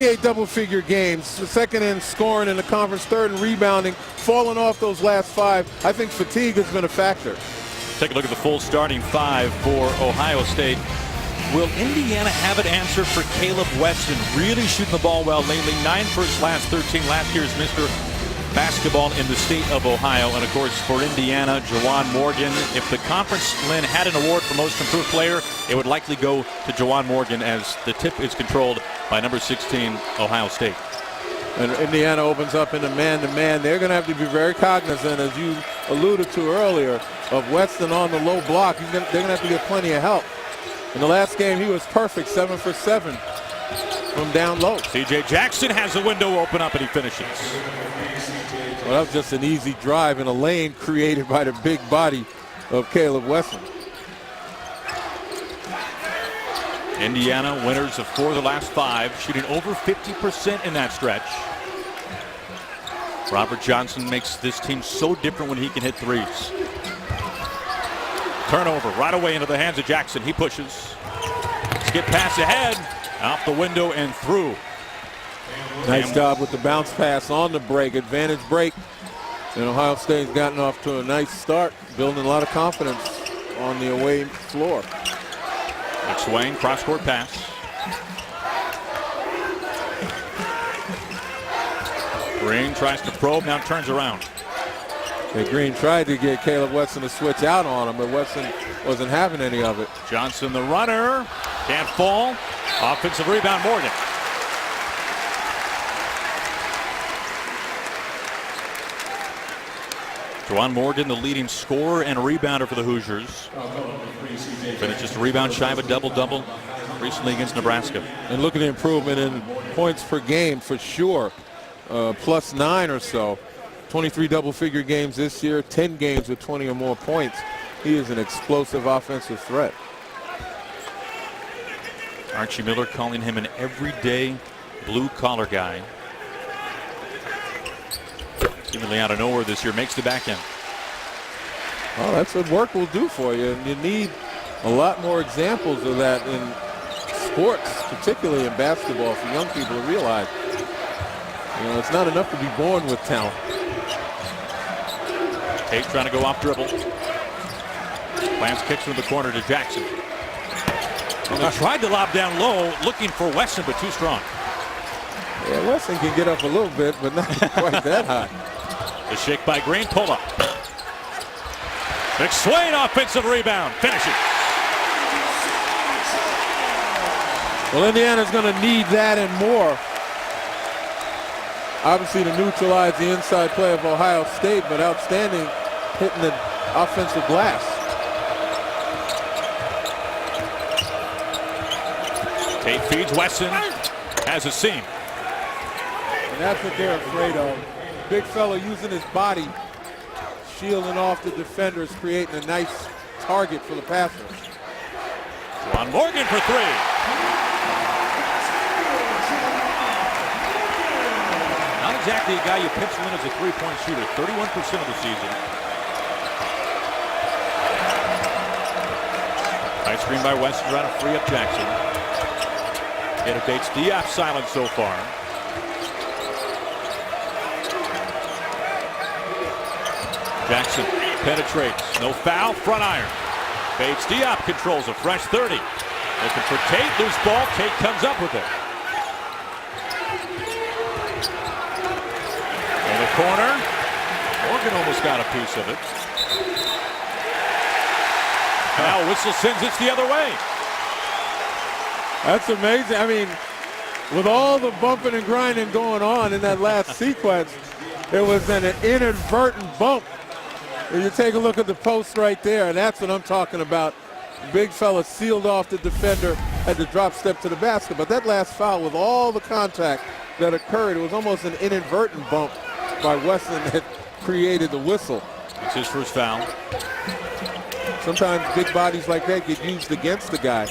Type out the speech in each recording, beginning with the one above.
28 double-figure games, second in scoring in the conference, third in rebounding, falling off those last 5. I think fatigue has been a factor. Take a look at the full starting 5 for Ohio State. Will Indiana have an answer for Caleb Weston? Really shooting the ball well lately. 9 for his last 13. Last year's Mr. Basketball in the state of Ohio. And of course for Indiana, Juwan Morgan. If the conference, Lynn, had an award for most improved player, it would likely go to Juwan Morgan, as the tip is controlled by number 16, Ohio State. And Indiana opens up in a man-to-man. They're going to have to be very cognizant, as you alluded to earlier, of Weston on the low block. They're going to have to get plenty of help. In the last game, he was perfect, 7 for 7 from down low. C.J. Jackson has a window open up, and he finishes. Well, that was just an easy drive in a lane created by the big body of Caleb Weston. Indiana winners of 4 of the last 5, shooting over 50% in that stretch. Robert Johnson makes this team so different when he can hit threes. Turnover right away into the hands of Jackson. He pushes. Skip pass ahead, out the window and through. Nice job with the bounce pass on the break, advantage break. And Ohio State's gotten off to a nice start, building a lot of confidence on the away floor. McSwain, cross-court pass. Green tries to probe, now turns around. Yeah, Green tried to get Caleb Weston to switch out on him, but Weston wasn't having any of it. Johnson, the runner, can't fall. Offensive rebound, Morgan. Juwan Morgan, the leading scorer and rebounder for the Hoosiers. Finished just a rebound shy of a double-double recently against Nebraska. And look at the improvement in points per game for sure. +9 or so. 23 double-figure games this year, 10 games with 20 or more points. He is an explosive offensive threat. Archie Miller calling him an everyday blue-collar guy. Seemingly out of nowhere this year, makes the back end. Well, that's what work will do for you. And you need a lot more examples of that in sports, particularly in basketball, for young people to realize. You know, it's not enough to be born with talent. Tate trying to go off dribble. Lance kicks from the corner to Jackson. And they tried to lob down low, looking for Weston, but too strong. Yeah, Weston can get up a little bit, but not quite that high. The shake by Green, pull up. McSwain, offensive rebound, finishes. Well, Indiana's going to need that and more. Obviously to neutralize the inside play of Ohio State, but outstanding hitting the offensive glass. Tate feeds Weston, has a seam. And that's what they're afraid of. Big fella using his body, shielding off the defenders, creating a nice target for the passers. Juwan Morgan for 3. Not exactly a guy you pencil in as a three-point shooter. 31% of the season. Nice screen by Weston trying to free up Jackson. Innovates Diop silent so far. Jackson penetrates, no foul, front iron. Fades Diop, controls a fresh 30. Looking for Tate, loose ball, Tate comes up with it. In the corner, Morgan almost got a piece of it. Now whistle sends it the other way. That's amazing. I mean, with all the bumping and grinding going on in that last sequence, it was an inadvertent bump. And you take a look at the post right there, and that's what I'm talking about. Big fella sealed off the defender, had to drop step to the basket. But that last foul, with all the contact that occurred, it was almost an inadvertent bump by Weston that created the whistle. It's his first foul. Sometimes big bodies like that get used against the guy.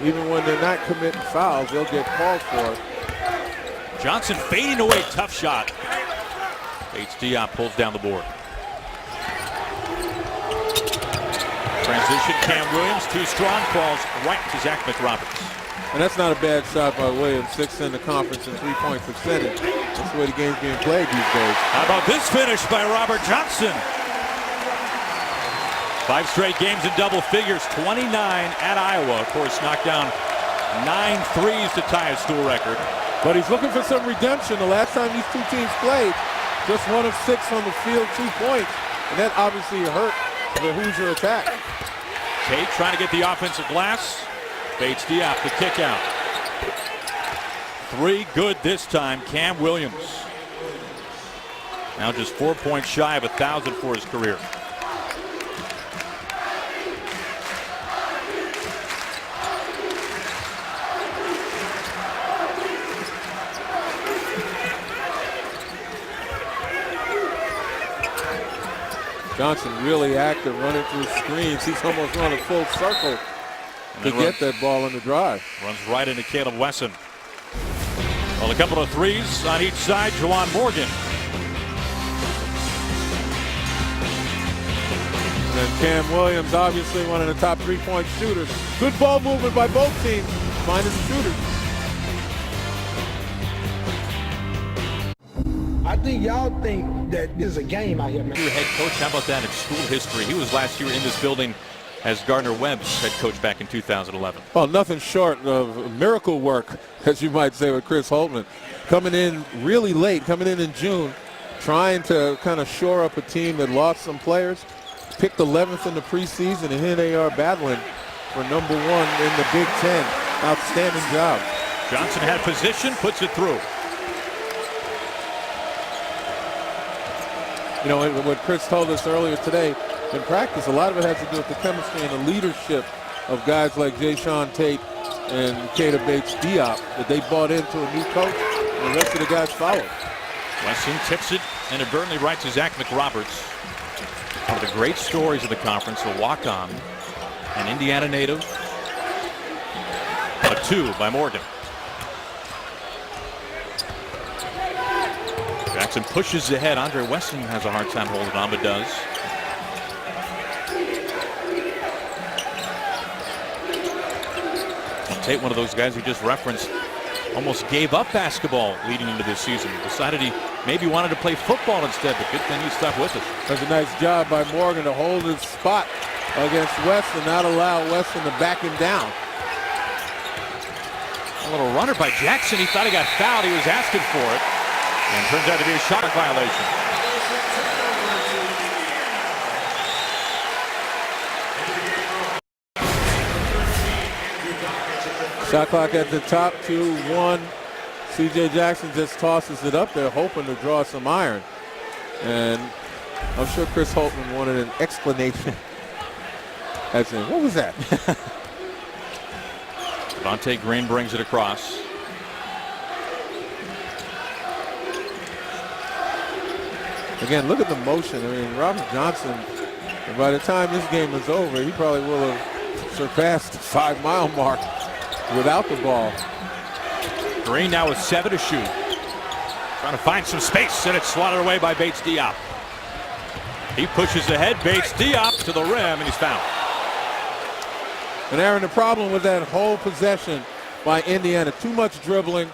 Even when they're not committing fouls, they'll get called for it. Johnson fading away, tough shot. Diop pulls down the board. Transition, Cam Williams, too strong, falls right to Zach McRoberts. And that's not a bad shot by Williams. 6th in the conference in three-point percentage. That's the way the game's being played these days. How about this finish by Robert Johnson? 5 straight games in double figures, 29 at Iowa. Of course, knocked down 9 threes to tie a school record. But he's looking for some redemption. The last time these two teams played, just 1 of 6 on the field, 2 points. And that obviously hurt the Hoosier attack. Tate trying to get the offensive glass. Bates Diop, the kick out. 3 good this time, Cam Williams. Now just 4 points shy of 1,000 for his career. Johnson really active, running through screens. He's almost run a full circle to get that ball in the drive. Runs right into Caleb Wesson. Well, a couple of threes on each side. Juwan Morgan. And Cam Williams, obviously one of the top three-point shooters. Good ball movement by both teams, finding the shooters. I think y'all think that this is a game out here, man. Your head coach, how about that in school history? He was last year in this building as Gardner Webb's head coach back in 2011. Well, nothing short of miracle work, as you might say, with Chris Holtman. Coming in really late, coming in June, trying to kind of shore up a team that lost some players. Picked 11th in the preseason, and here they are battling for #1 in the Big Ten. Outstanding job. Johnson had position, puts it through. You know, what Chris told us earlier today, in practice, a lot of it has to do with the chemistry and the leadership of guys like Jayshawn Tate and Keita Bates-Diop, that they bought into a new coach, and the rest of the guys followed. Wesson tips it inadvertently right to Zach McRoberts. One of the great stories of the conference, a walk-on, an Indiana native. A 2 by Morgan. Jackson pushes ahead. Andre Weston has a hard time holding on, but does. Tate, one of those guys who just referenced, almost gave up basketball leading into this season. Decided he maybe wanted to play football instead, but good thing he stuck with it. That's a nice job by Morgan to hold his spot against Weston, not allow Weston to back him down. A little runner by Jackson. He thought he got fouled. He was asking for it. And turns out to be a shot violation. Shot clock at the top, 2-1. C.J. Jackson just tosses it up there, hoping to draw some iron. And I'm sure Chris Holtman wanted an explanation. As in, what was that? Devontae Green brings it across. Again, look at the motion. I mean, Robert Johnson, by the time this game is over, he probably will have surpassed the 5-mile mark without the ball. Green now with 7 to shoot. Trying to find some space, and it's swatted away by Bates-Diop. He pushes ahead. Bates-Diop to the rim, and he's fouled. And Aaron, the problem with that whole possession by Indiana, too much dribbling,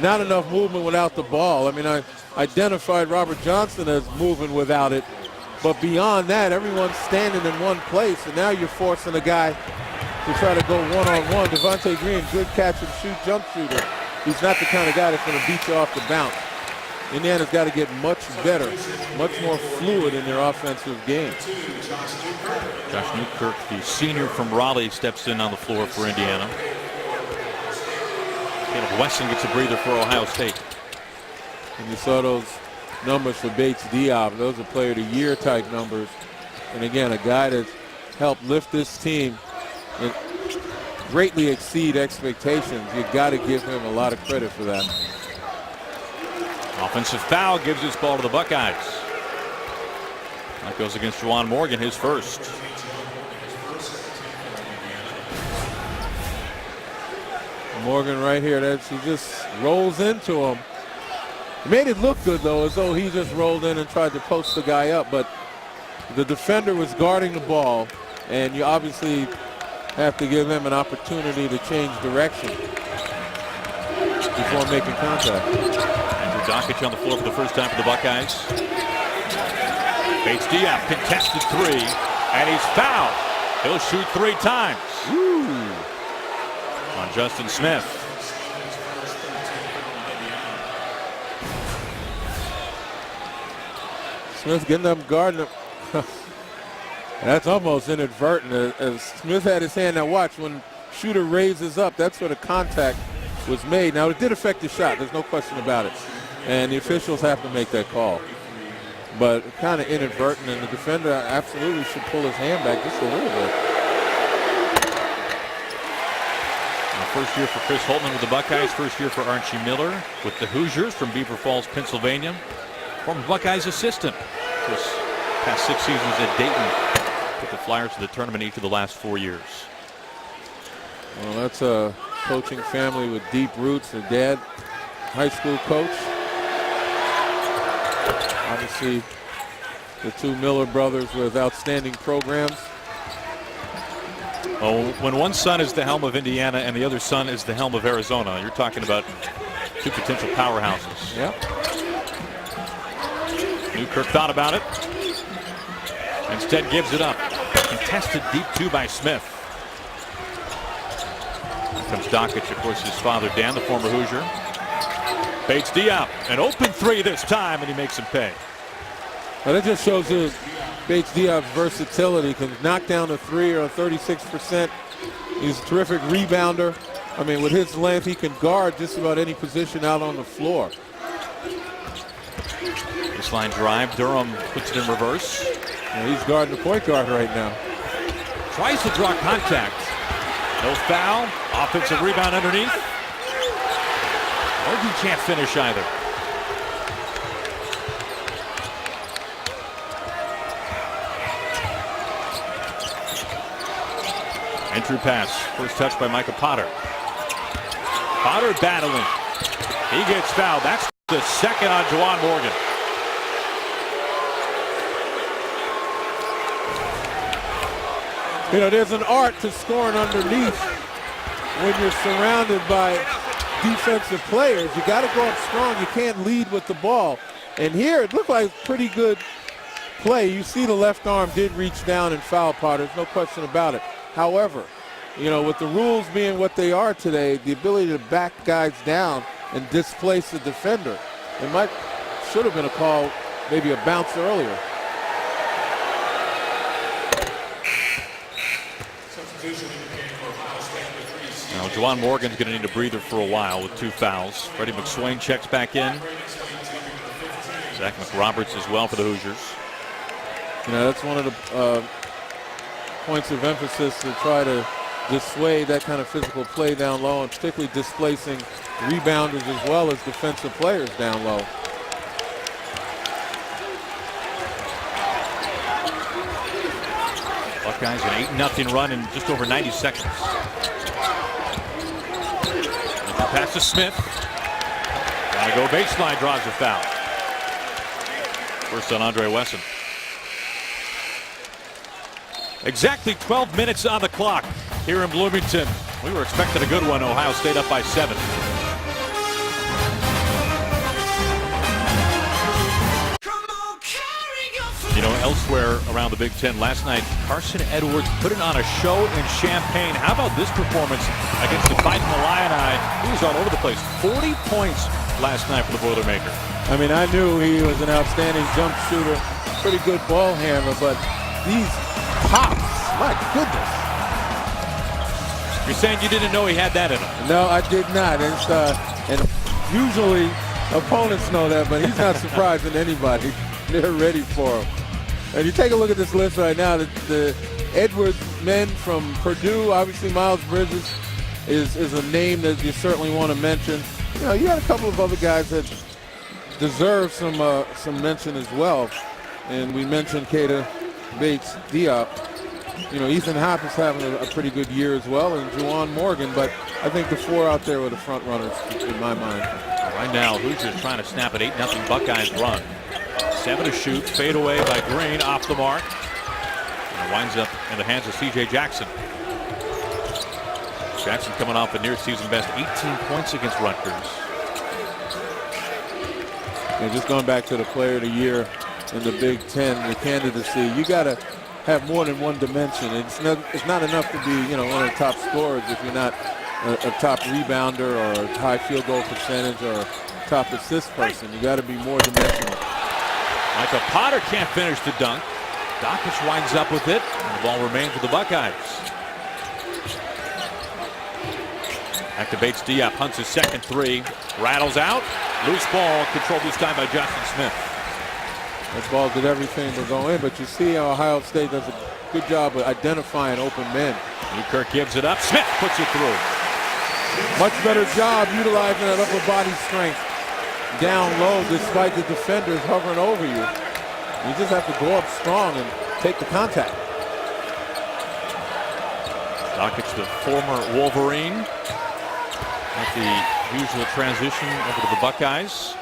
not enough movement without the ball. I mean, I identified Robert Johnson as moving without it, but beyond that, everyone's standing in one place, and now you're forcing a guy to try to go one-on-one. Devontae Green, good catch-and-shoot jump shooter. He's not the kind of guy that's going to beat you off the bounce. Indiana's got to get much better, much more fluid in their offensive game. Josh Newkirk, the senior from Raleigh, steps in on the floor for Indiana. Caleb Wesson gets a breather for Ohio State. And you saw those numbers for Bates-Diop. Those are player of the year type numbers. And again, a guy that's helped lift this team and greatly exceed expectations. You got to give him a lot of credit for that. Offensive foul gives this ball to the Buckeyes. That goes against Juwan Morgan, his first. Morgan right here, he just rolls into him. He made it look good, though, as though he just rolled in and tried to post the guy up, but the defender was guarding the ball, and you obviously have to give them an opportunity to change direction before making contact. Andrew Dockich on the floor for the first time for the Buckeyes. Bates Diop, contested three, and he's fouled. He'll shoot 3 times. Woo. On Justin Smith. Smith getting up, guarding him. That's almost inadvertent. As Smith had his hand. Now watch, when shooter raises up, that's where the contact was made. Now it did affect the shot. There's no question about it. And the officials have to make that call. But kind of inadvertent, and the defender absolutely should pull his hand back just a little bit. First year for Chris Holtman with the Buckeyes. First year for Archie Miller with the Hoosiers from Beaver Falls, Pennsylvania. Former Buckeyes assistant. This past 6 seasons at Dayton. Took the Flyers to the tournament each of the last 4 years. Well, that's a coaching family with deep roots. Their dad, high school coach. Obviously, the 2 Miller brothers with outstanding programs. Oh, when one son is the helm of Indiana and the other son is the helm of Arizona, you're talking about 2 potential powerhouses. Yeah. Newkirk thought about it. Instead gives it up. Contested deep 2 by Smith. Here comes Dockich, of course, his father Dan, the former Hoosier. Bates Diop, an open 3 this time, and he makes him pay. Well, that just shows you Bates Diop's versatility. Can knock down a 3 or a 36%. He's a terrific rebounder. I mean, with his length, he can guard just about any position out on the floor. Baseline drive, Durham puts it in reverse. Yeah, he's guarding the point guard right now. Tries to draw contact. No foul. Offensive rebound underneath. Morgan can't finish either. Entry pass. First touch by Micah Potter. Potter battling. He gets fouled. That's the second on Juwan Morgan. You know, there's an art to scoring underneath when you're surrounded by defensive players. You got to go up strong. You can't lead with the ball. And here it looked like pretty good play. You see the left arm did reach down and foul Potter. There's no question about it. However, you know, with the rules being what they are today, the ability to back guys down and displace the defender, it should have been a call, maybe a bounce earlier. Now, Juwan Morgan's going to need a breather for a while with 2 fouls. Freddie McSwain checks back in. Zach McRoberts as well for the Hoosiers. You know, that's one of the points of emphasis to try to dissuade that kind of physical play down low, and particularly displacing rebounders as well as defensive players down low. Buckeyes an 8-0 run in just over 90 seconds. Pass to Smith. Gotta go baseline, draws a foul. First on Andre Wesson. Exactly 12 minutes on the clock here in Bloomington. We were expecting a good one. Ohio State up by 7. You know, elsewhere around the Big Ten last night, Carson Edwards put it on a show in Champaign. How about this performance against the Fighting Illini? He was all over the place. 40 points last night for the Boilermaker. I mean, I knew he was an outstanding jump shooter, pretty good ball handler, but these pops, my goodness. You're saying you didn't know he had that in him? No, I did not. And usually opponents know that, but he's not surprising anybody. They're ready for him. And you take a look at this list right now, the Edwards men from Purdue, obviously Miles Bridges is a name that you certainly want to mention. You know, you had a couple of other guys that deserve some mention as well. And we mentioned Keita Bates Diop. You know, Ethan Happ is having a pretty good year as well, and Juwan Morgan, but I think the 4 out there were the front runners in my mind. Right now, Hoosiers trying to snap an 8-0 Buckeyes run. 7 to shoot, fade away by Green, off the mark. And it winds up in the hands of C.J. Jackson. Jackson coming off a near season best 18 points against Rutgers. And just going back to the player of the year in the Big Ten, the candidacy, you got to have more than one dimension. It's not enough to be, you know, one of the top scorers if you're not a top rebounder or a high field goal percentage or a top assist person. You got to be more dimensional. Micah Potter can't finish the dunk. Dockich winds up with it, and the ball remains with the Buckeyes. Activates Diop, hunts his second three, rattles out. Loose ball, controlled this time by Justin Smith. That ball did everything to go in, but you see how Ohio State does a good job of identifying open men. Newkirk gives it up. Smith puts it through. Much better job utilizing that upper body strength down low despite the defenders hovering over you. You just have to go up strong and take the contact. Dockich, the former Wolverine, at the usual transition over to the Buckeyes.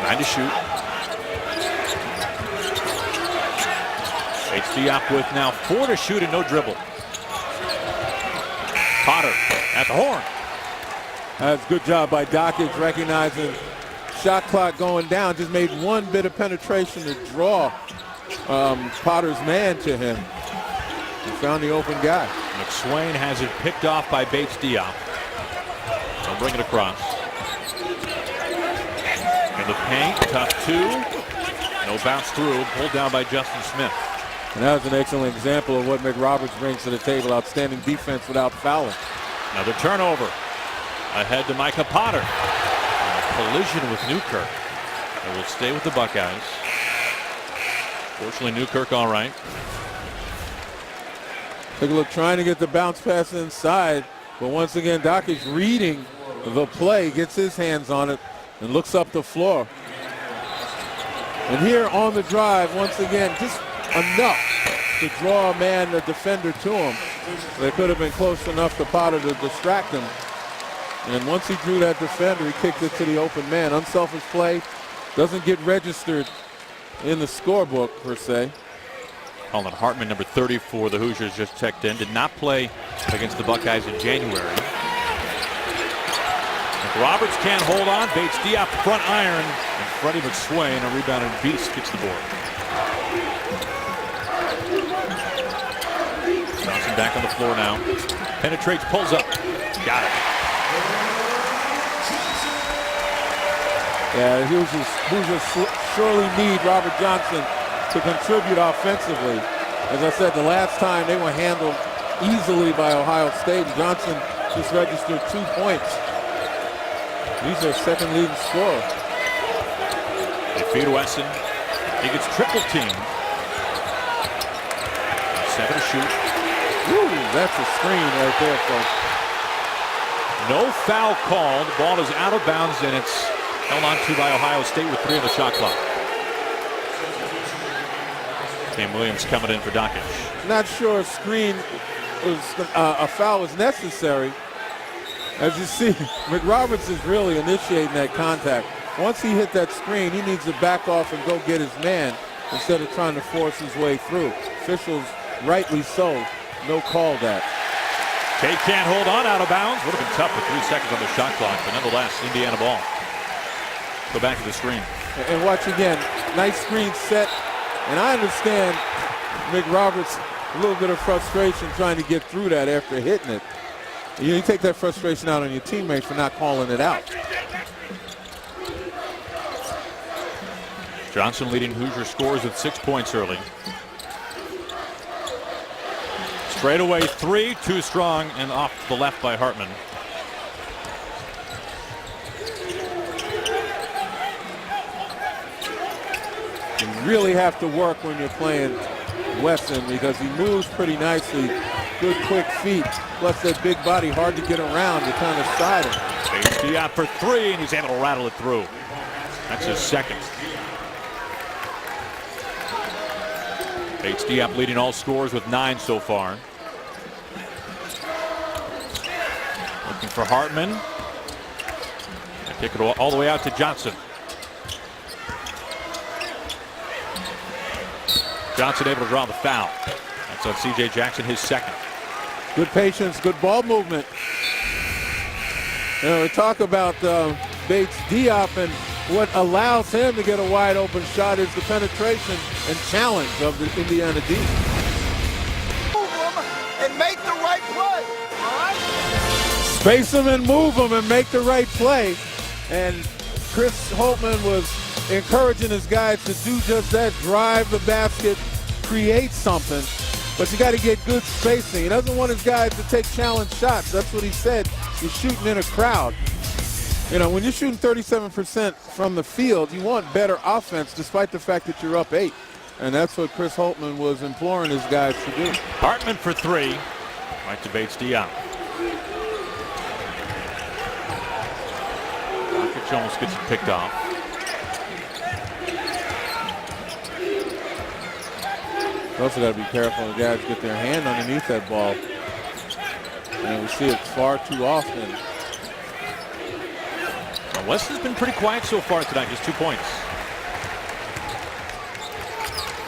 9 to shoot. It's Diop with now 4 to shoot and no dribble. Potter at the horn. That's a good job by Dockich recognizing shot clock going down. Just made one bit of penetration to draw Potter's man to him. He found the open guy. McSwain has it picked off by Bates Diop. They'll bring it across. In the paint, tough two. No bounce through. Pulled down by Justin Smith. And that was an excellent example of what McRoberts brings to the table. Outstanding defense without fouling. Another turnover. Ahead to Micah Potter. And a collision with Newkirk. It will stay with the Buckeyes. Fortunately, Newkirk all right. Take a look, trying to get the bounce pass inside. But once again, Dockich reading the play, gets his hands on it, and looks up the floor. And here on the drive, once again, just enough to draw a man, a defender to him. They could have been close enough to Potter to distract him. And once he drew that defender, he kicked it to the open man. Unselfish play, doesn't get registered in the scorebook per se. Colin Hartman, number 30 for the Hoosiers, just checked in. Did not play against the Buckeyes in January. Roberts can't hold on. Bates Diop front iron. And Freddie McSwain, a rebounding beast, gets the board. Johnson back on the floor now. Penetrates, pulls up. Got it. Yeah, Hoosiers surely need Robert Johnson to contribute offensively. As I said, the last time they were handled easily by Ohio State. Johnson just registered 2 points. He's their second leading scorer. They feed Wesson. He gets triple teamed. 7 to shoot. Woo, that's a screen right there, folks. No foul called. The ball is out of bounds, and it's held on to by Ohio State with 3 on the shot clock. Cam Williams coming in for Dockich. Not sure a screen was a foul was necessary. As you see, McRoberts is really initiating that contact. Once he hit that screen, he needs to back off and go get his man instead of trying to force his way through. Officials, rightly so, no call that. Kay can't hold on, out of bounds. Would have been tough with 3 seconds on the shot clock, but nonetheless, Indiana ball. Go back to the screen. And watch again, nice screen set. And I understand McRoberts, a little bit of frustration trying to get through that after hitting it. You take that frustration out on your teammates for not calling it out. Johnson leading Hoosier scores with 6 points early. Straightaway 3, too strong, and off to the left by Hartman. You really have to work when you're playing Wesson because he moves pretty nicely. Good quick feet, plus that big body, hard to get around to kind of side him. Bates Diop for 3, and he's able to rattle it through. That's his second. Bates Diop leading all scorers with 9 so far. Looking for Hartman. And kick it all the way out to Johnson. Johnson able to draw the foul. That's on C.J. Jackson, his second. Good patience, good ball movement. You know, we talk about Bates Diop, and what allows him to get a wide open shot is the penetration and challenge of the Indiana D. Move them and make the right play. All right? Space them and move them and make the right play. And Chris Holtmann was encouraging his guys to do just that, drive the basket, create something. But you got to get good spacing. He doesn't want his guys to take challenge shots. That's what he said. You're shooting in a crowd. You know, when you're shooting 37% from the field, you want better offense despite the fact that you're up 8. And that's what Chris Holtmann was imploring his guys to do. Hartman for 3. Right to Bates Diop. Rockets almost gets it picked off. You also got to be careful. The guys get their hand underneath that ball. And we see it far too often. Well, West has been pretty quiet so far tonight, just 2 points.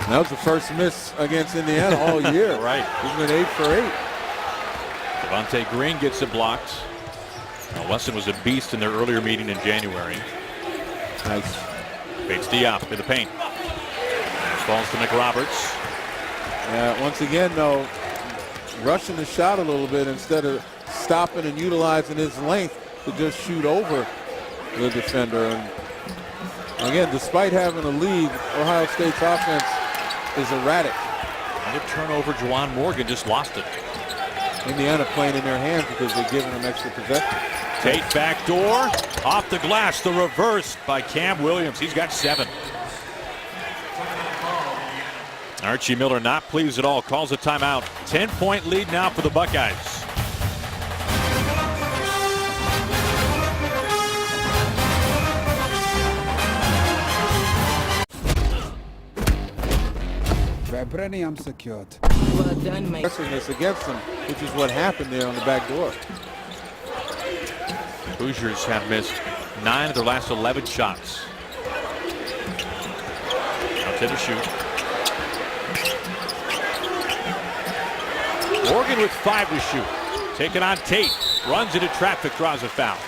And that was the first miss against Indiana all year. Right. He's been 8 for 8. Devontae Green gets it blocked. Now, Weston was a beast in their earlier meeting in January. Nice. Bates Diop in the paint. Falls to McRoberts. Once again, though, rushing the shot a little bit instead of stopping and utilizing his length to just shoot over the defender. And again, despite having a lead, Ohio State's offense is erratic. Another turnover. Juwan Morgan just lost it. Indiana playing in their hands because they're giving them extra possession. Tate backdoor. Off the glass. The reverse by Cam Williams. He's got 7. Archie Miller not pleased at all. Calls a timeout. 10-point lead now for the Buckeyes. I'm secured. Well done, mate. Aggressiveness against them, which is what happened there on the back door. Hoosiers have missed 9 of their last 11 shots. Out to shoot. Morgan with 5 to shoot. Taking on Tate. Runs into traffic, draws a foul.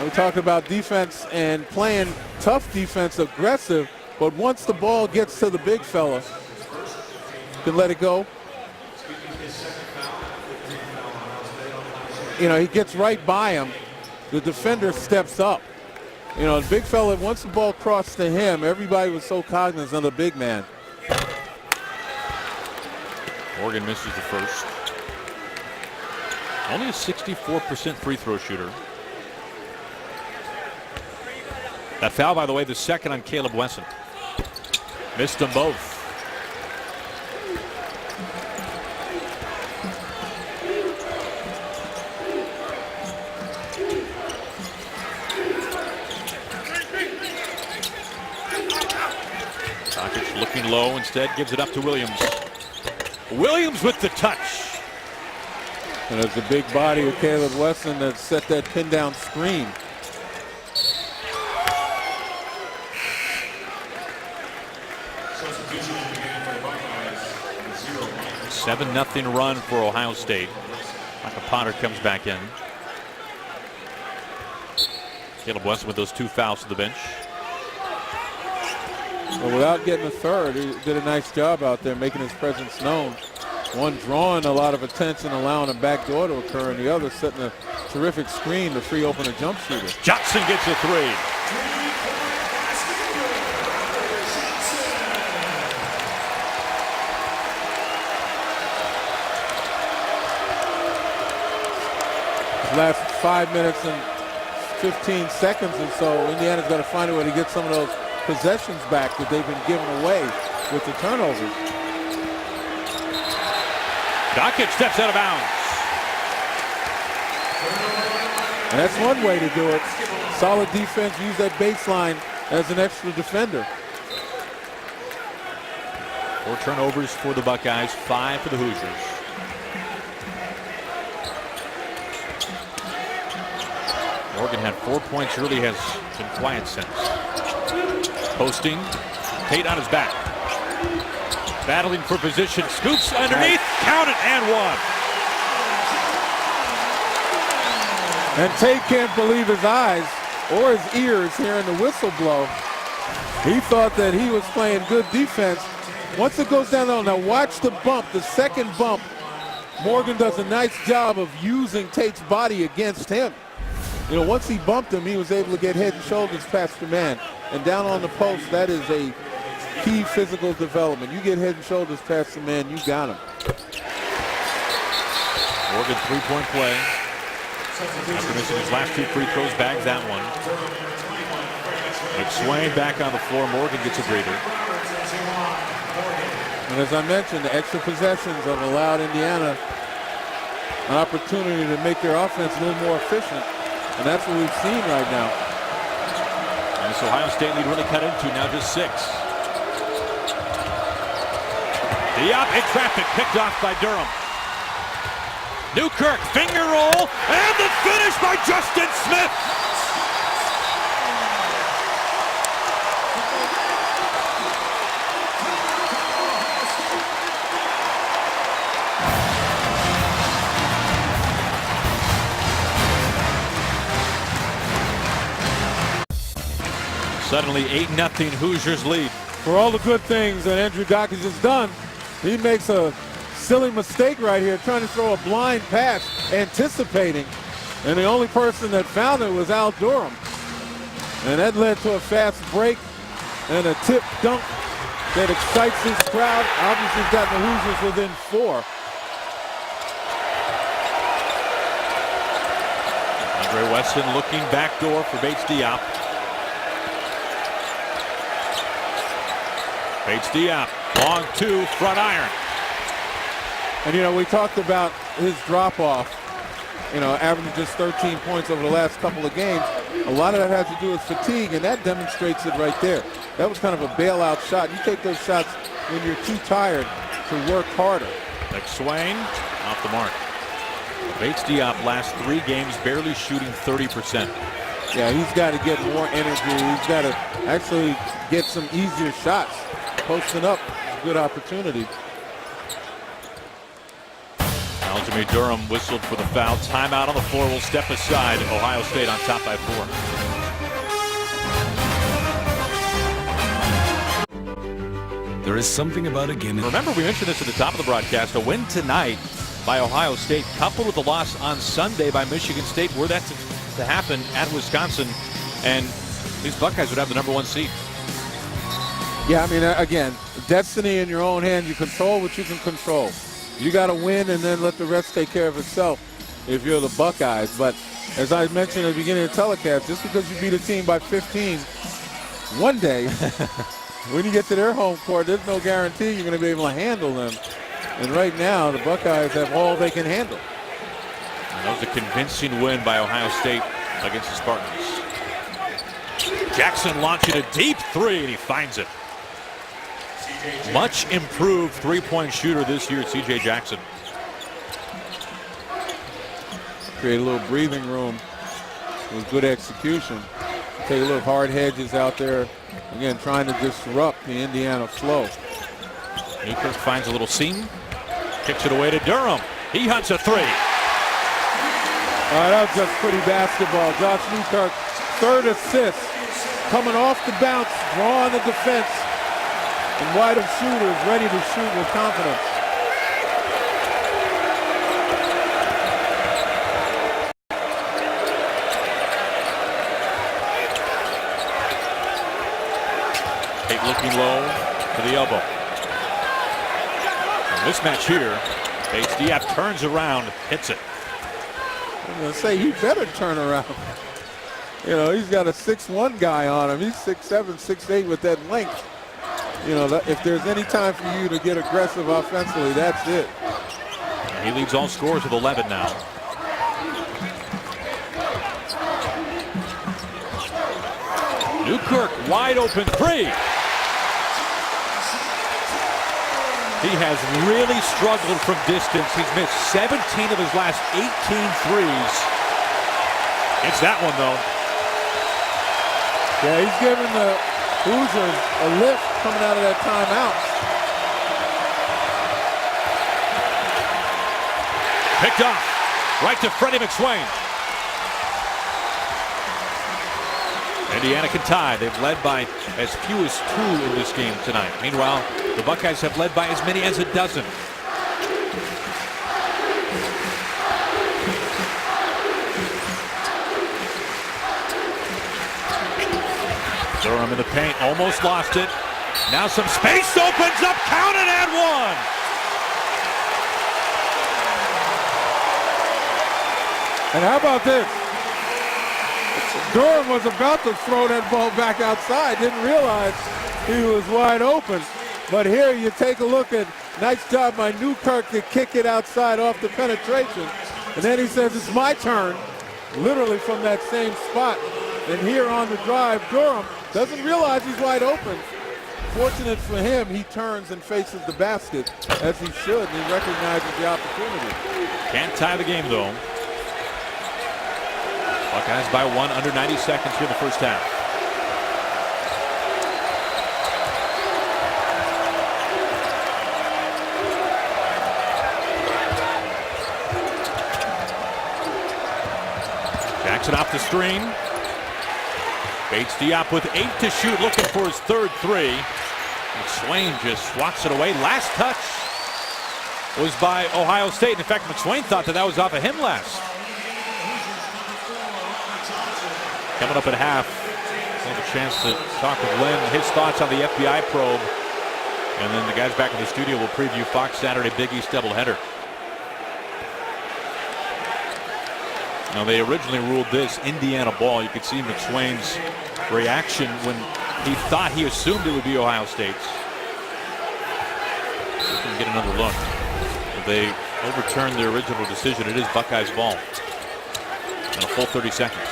We talk about defense and playing tough defense, aggressive, but once the ball gets to the big fella, you can let it go. You know, he gets right by him. The defender steps up. You know, the big fella, once the ball crossed to him, everybody was so cognizant of the big man. Morgan misses the first. Only a 64% free throw shooter. That foul, by the way, the second on Caleb Wesson. Missed them both. Doncic looking low, instead gives it up to Williams. Williams with the touch. And it's the big body of Caleb Wesson that set that pin down screen. 7-0 run for Ohio State. Michael Potter comes back in. Caleb Wesson with those 2 fouls to the bench. But without getting a third, he did a nice job out there making his presence known. One drawing a lot of attention, allowing a backdoor to occur, and the other setting a terrific screen to free open a jump shooter. Johnson gets a 3. Last 5 minutes and 15 seconds or so, Indiana's got to find a way to get some of those possessions back that they've been giving away with the turnovers. Doncic steps out of bounds. And that's one way to do it. Solid defense, use that baseline as an extra defender. 4 turnovers for the Buckeyes, 5 for the Hoosiers. Morgan had 4 points early, has been quiet since. Posting, Tate on his back. Battling for position, scoops underneath, count it, and one. And Tate can't believe his eyes or his ears hearing the whistle blow. He thought that he was playing good defense. Once it goes down low, now watch the bump, the second bump. Morgan does a nice job of using Tate's body against him. You know, once he bumped him, he was able to get head and shoulders past the man. And down on the post, that is a key physical development. You get head and shoulders past the man, you got him. Morgan three-point play. After missing his last 2 free throws, bags that one. McSwain back on the floor. Morgan gets a breather. And as I mentioned, the extra possessions have allowed Indiana an opportunity to make their offense a little more efficient. And that's what we've seen right now. And this Ohio State lead really cut into now just 6. Diop in traffic, picked off by Durham. Newkirk, finger roll, and the finish by Justin Smith. Suddenly 8-0 Hoosiers lead. For all the good things that Andrew Buckeyes has done, he makes a silly mistake right here, trying to throw a blind pass, anticipating. And the only person that found it was Al Durham. And that led to a fast break and a tip dunk that excites this crowd. Obviously he's got the Hoosiers within 4. Andre Weston looking backdoor for Bates Diop. Bates Diop, long 2, front iron. And, you know, we talked about his drop-off, you know, averaging just 13 points over the last couple of games. A lot of that has to do with fatigue, and that demonstrates it right there. That was kind of a bailout shot. You take those shots when you're too tired to work harder. McSwain off the mark. Bates Diop last 3 games barely shooting 30%. Yeah, he's got to get more energy. He's got to actually get some easier shots. Posting up, good opportunity. Aljamain Durham whistled for the foul. Timeout on the floor. Will step aside. Ohio State on top by 4. There is something about a game. Remember, we mentioned this at the top of the broadcast. A win tonight by Ohio State, coupled with the loss on Sunday by Michigan State, were that to happen at Wisconsin, and these Buckeyes would have the #1 seed. Yeah, I mean, again, destiny in your own hand. You control what you can control. You got to win and then let the rest take care of itself if you're the Buckeyes. But as I mentioned at the beginning of the telecast, just because you beat a team by 15 one day, when you get to their home court, there's no guarantee you're going to be able to handle them. And right now, the Buckeyes have all they can handle. And that was a convincing win by Ohio State against the Spartans. Jackson launching a deep 3, and he finds it. Much improved 3-point shooter this year, C.J. Jackson. Create a little breathing room with good execution. Take a look, hard hedges out there. Again, trying to disrupt the Indiana flow. Newkirk finds a little seam. Kicks it away to Durham. He hunts a 3. All right, that was just pretty basketball. Josh Newkirk, 3rd assist. Coming off the bounce, drawing the defense. And wide of shooters ready to shoot with confidence. Tate looking low to the elbow. And this match here, Bates Diop turns around, hits it. I'm going to say he better turn around. You know, he's got a 6'1" guy on him. He's 6'7", 6'8" with that length. You know, if there's any time for you to get aggressive offensively, that's it. He leads all scorers with 11 now. Newkirk, wide open 3. He has really struggled from distance. He's missed 17 of his last 18 threes. It's that one, though. Yeah, he's giving the Hoosiers a lift coming out of that timeout. Picked off. Right to Freddie McSwain. Indiana can tie. They've led by as few as 2 in this game tonight. Meanwhile, the Buckeyes have led by as many as a dozen. Durham in the paint, almost lost it. Now some space opens up, count it and one. And how about this? Durham was about to throw that ball back outside, didn't realize he was wide open. But here you take a look at, nice job by Newkirk to kick it outside off the penetration. And then he says, it's my turn, literally from that same spot. And here on the drive, Durham doesn't realize he's wide open. Fortunate for him, he turns and faces the basket, as he should, and he recognizes the opportunity. Can't tie the game, though. Buckeyes by 1, under 90 seconds here in the first half. Jackson off the screen. Bates Diop with 8 to shoot, looking for his third 3. McSwain just swats it away. Last touch was by Ohio State. In fact, McSwain thought that was off of him last. Coming up at half, we'll have a chance to talk with Lynn, his thoughts on the FBI probe. And then the guys back in the studio will preview Fox Saturday Big East doubleheader. Now, they originally ruled this Indiana ball. You could see McSwain's reaction when he thought he assumed it would be Ohio State's. We can get another look. They overturned their original decision. It is Buckeyes ball. In a full 30 seconds.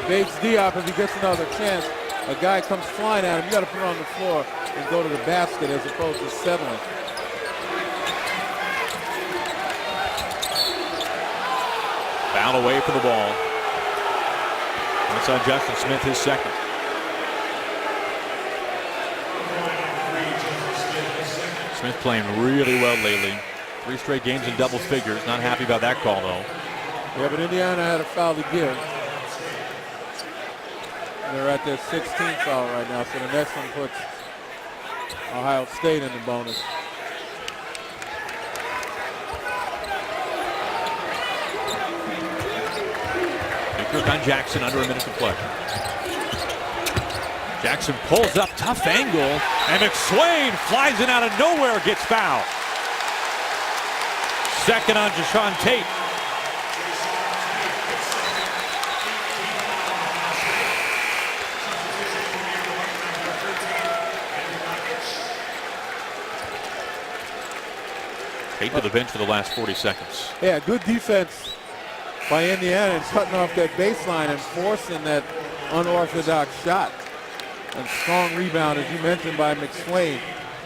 Bates Diop, if he gets another chance, a guy comes flying at him, you got to put it on the floor and go to the basket as opposed to settling. Foul away for the ball. That's on Justin Smith, his second. Smith playing really well lately. 3 straight games in double figures. Not happy about that call, though. Yeah, but Indiana had a foul to give. They're at their 16th foul right now, so the next one puts Ohio State in the bonus. Newkirk on Jackson, under a minute to play. Jackson pulls up, tough angle, and McSwain flies in out of nowhere, gets fouled. Second on Jashawn Tate. Tate to the bench for the last 40 seconds. Yeah, good defense by Indiana and cutting off that baseline and forcing that unorthodox shot. And strong rebound, as you mentioned, by McSwain.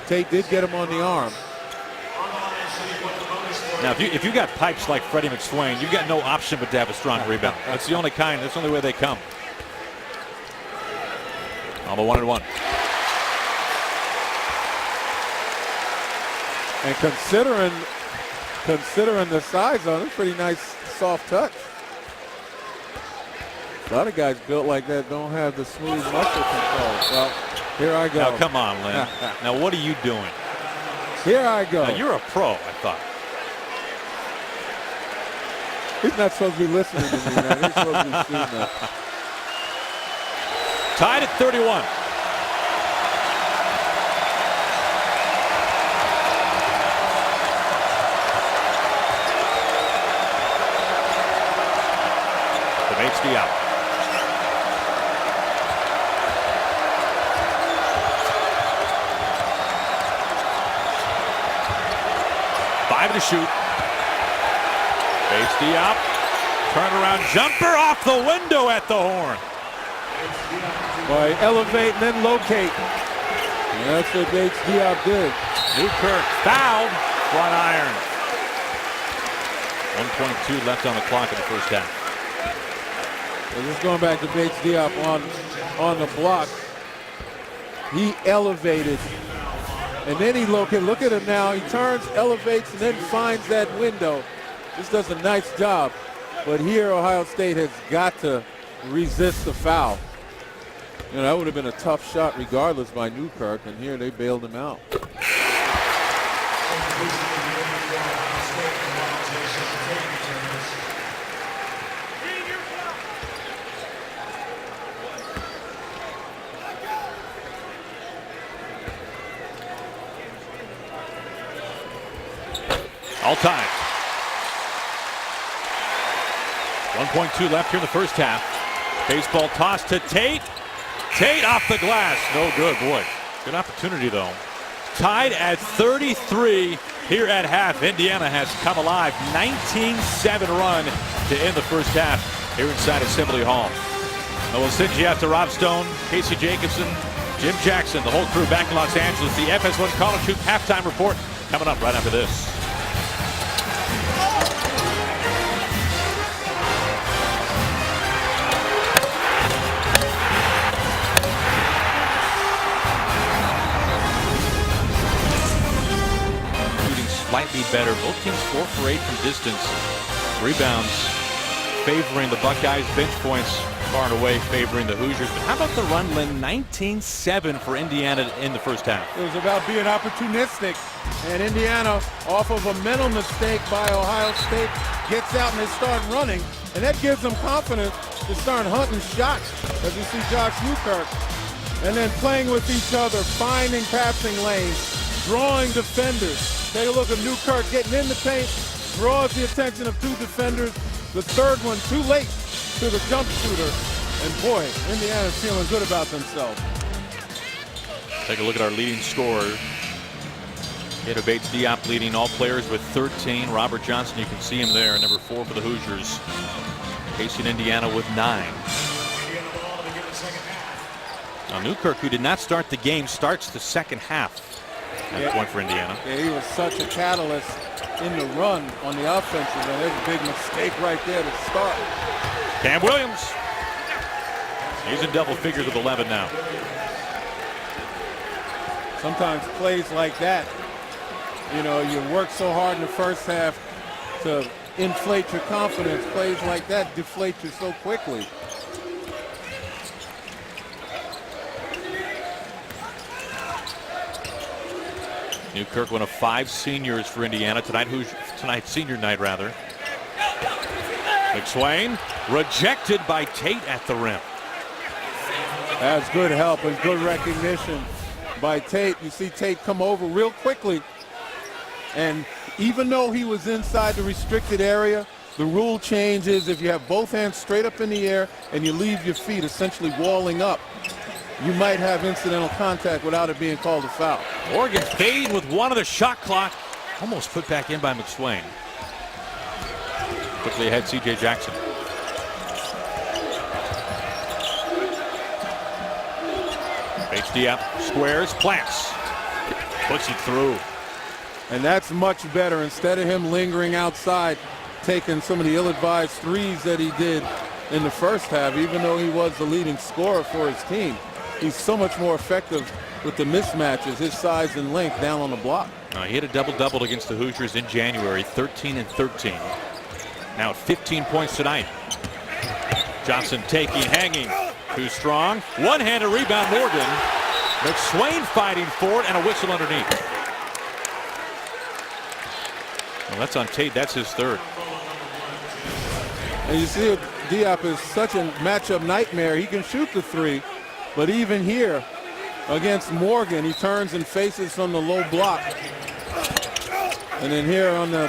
Tate did get him on the arm. Now, if you got pipes like Freddie McSwain, you've got no option but to have a strong rebound. That's the only kind. That's the only way they come. On the 1-and-1. And considering the size on it, pretty nice soft touch. A lot of guys built like that don't have the smooth muscle control. Well, here I go. Now, come on, Lynn. Now, what are you doing? Here I go. Now, you're a pro, I thought. He's not supposed to be listening to me, man. He's supposed to be shooting that. Tied at 31. Bates Diop. Five to shoot. Bates Diop. Turnaround jumper off the window at the horn. Boy, elevate and then locate. And that's what Bates Diop did. Newkirk fouled. Front iron. 1:22 left on the clock in the first half. So just going back to Bates Diop on the block. He elevated. And then he located. Look at him now. He turns, elevates, and then finds that window. just does a nice job. But here, Ohio State has got to resist the foul. You know, that would have been a tough shot regardless by Newkirk, and here they bailed him out. All time. 1.2 left here in the first half. Baseball toss to Tate. Tate off the glass. No good, boy. Good opportunity, though. Tied at 33 here at half. Indiana has come alive. 19-7 run to end the first half here inside Assembly Hall. Now we'll send you out to Rob Stone, Casey Jacobson, Jim Jackson, the whole crew back in Los Angeles. The FS1 College Hoop halftime report coming up right after this. Slightly better. Both teams 4 for 8 from distance. Rebounds favoring the Buckeyes. Bench points far and away favoring the Hoosiers. But how about the run, Lynn? 19-7 for Indiana in the first half. It was about being opportunistic. And Indiana, off of a mental mistake by Ohio State, gets out and they start running. And that gives them confidence to start hunting shots, as you see Josh Newkirk. And then playing with each other, finding passing lanes, drawing defenders. Take a look at Newkirk getting in the paint, draws the attention of 2 defenders. The third one too late to the jump shooter. And boy, Indiana's feeling good about themselves. Take a look at our leading scorers. Gator Bates Diop leading all players with 13. Robert Johnson, you can see him there, number 4 for the Hoosiers. Casey in Indiana with 9. Now Newkirk, who did not start the game, starts the second half. And point for Indiana. Yeah, he was such a catalyst in the run on the offensive end. There's a big mistake right there to start. Cam Williams. He's in double figures with 11 now. Sometimes plays like that, you know, you work so hard in the first half to inflate your confidence. Plays like that deflate you so quickly. Newkirk, one of 5 seniors for Indiana tonight. Tonight's senior night, rather. McSwain rejected by Tate at the rim. That's good help and good recognition by Tate. You see Tate come over real quickly, and even though he was inside the restricted area, the rule change is if you have both hands straight up in the air and you leave your feet essentially walling up, you might have incidental contact without it being called a foul. Oregon fade with 1 of the shot clock. Almost put back in by McSwain. Quickly ahead, C.J. Jackson. Bates Diop squares, plants, puts it through. And that's much better. Instead of him lingering outside, taking some of the ill-advised threes that he did in the first half, even though he was the leading scorer for his team. He's so much more effective with the mismatches, his size and length down on the block. He hit a double-double against the Hoosiers in January, 13 and 13. Now at 15 points tonight. Johnson taking, hanging, too strong. One-handed rebound, Morgan. McSwain fighting for it, and a whistle underneath. Well, that's on Tate. That's his 3rd. And you see, Diop is such a matchup nightmare. He can shoot the 3. But even here, against Morgan, he turns and faces from the low block. And then here on the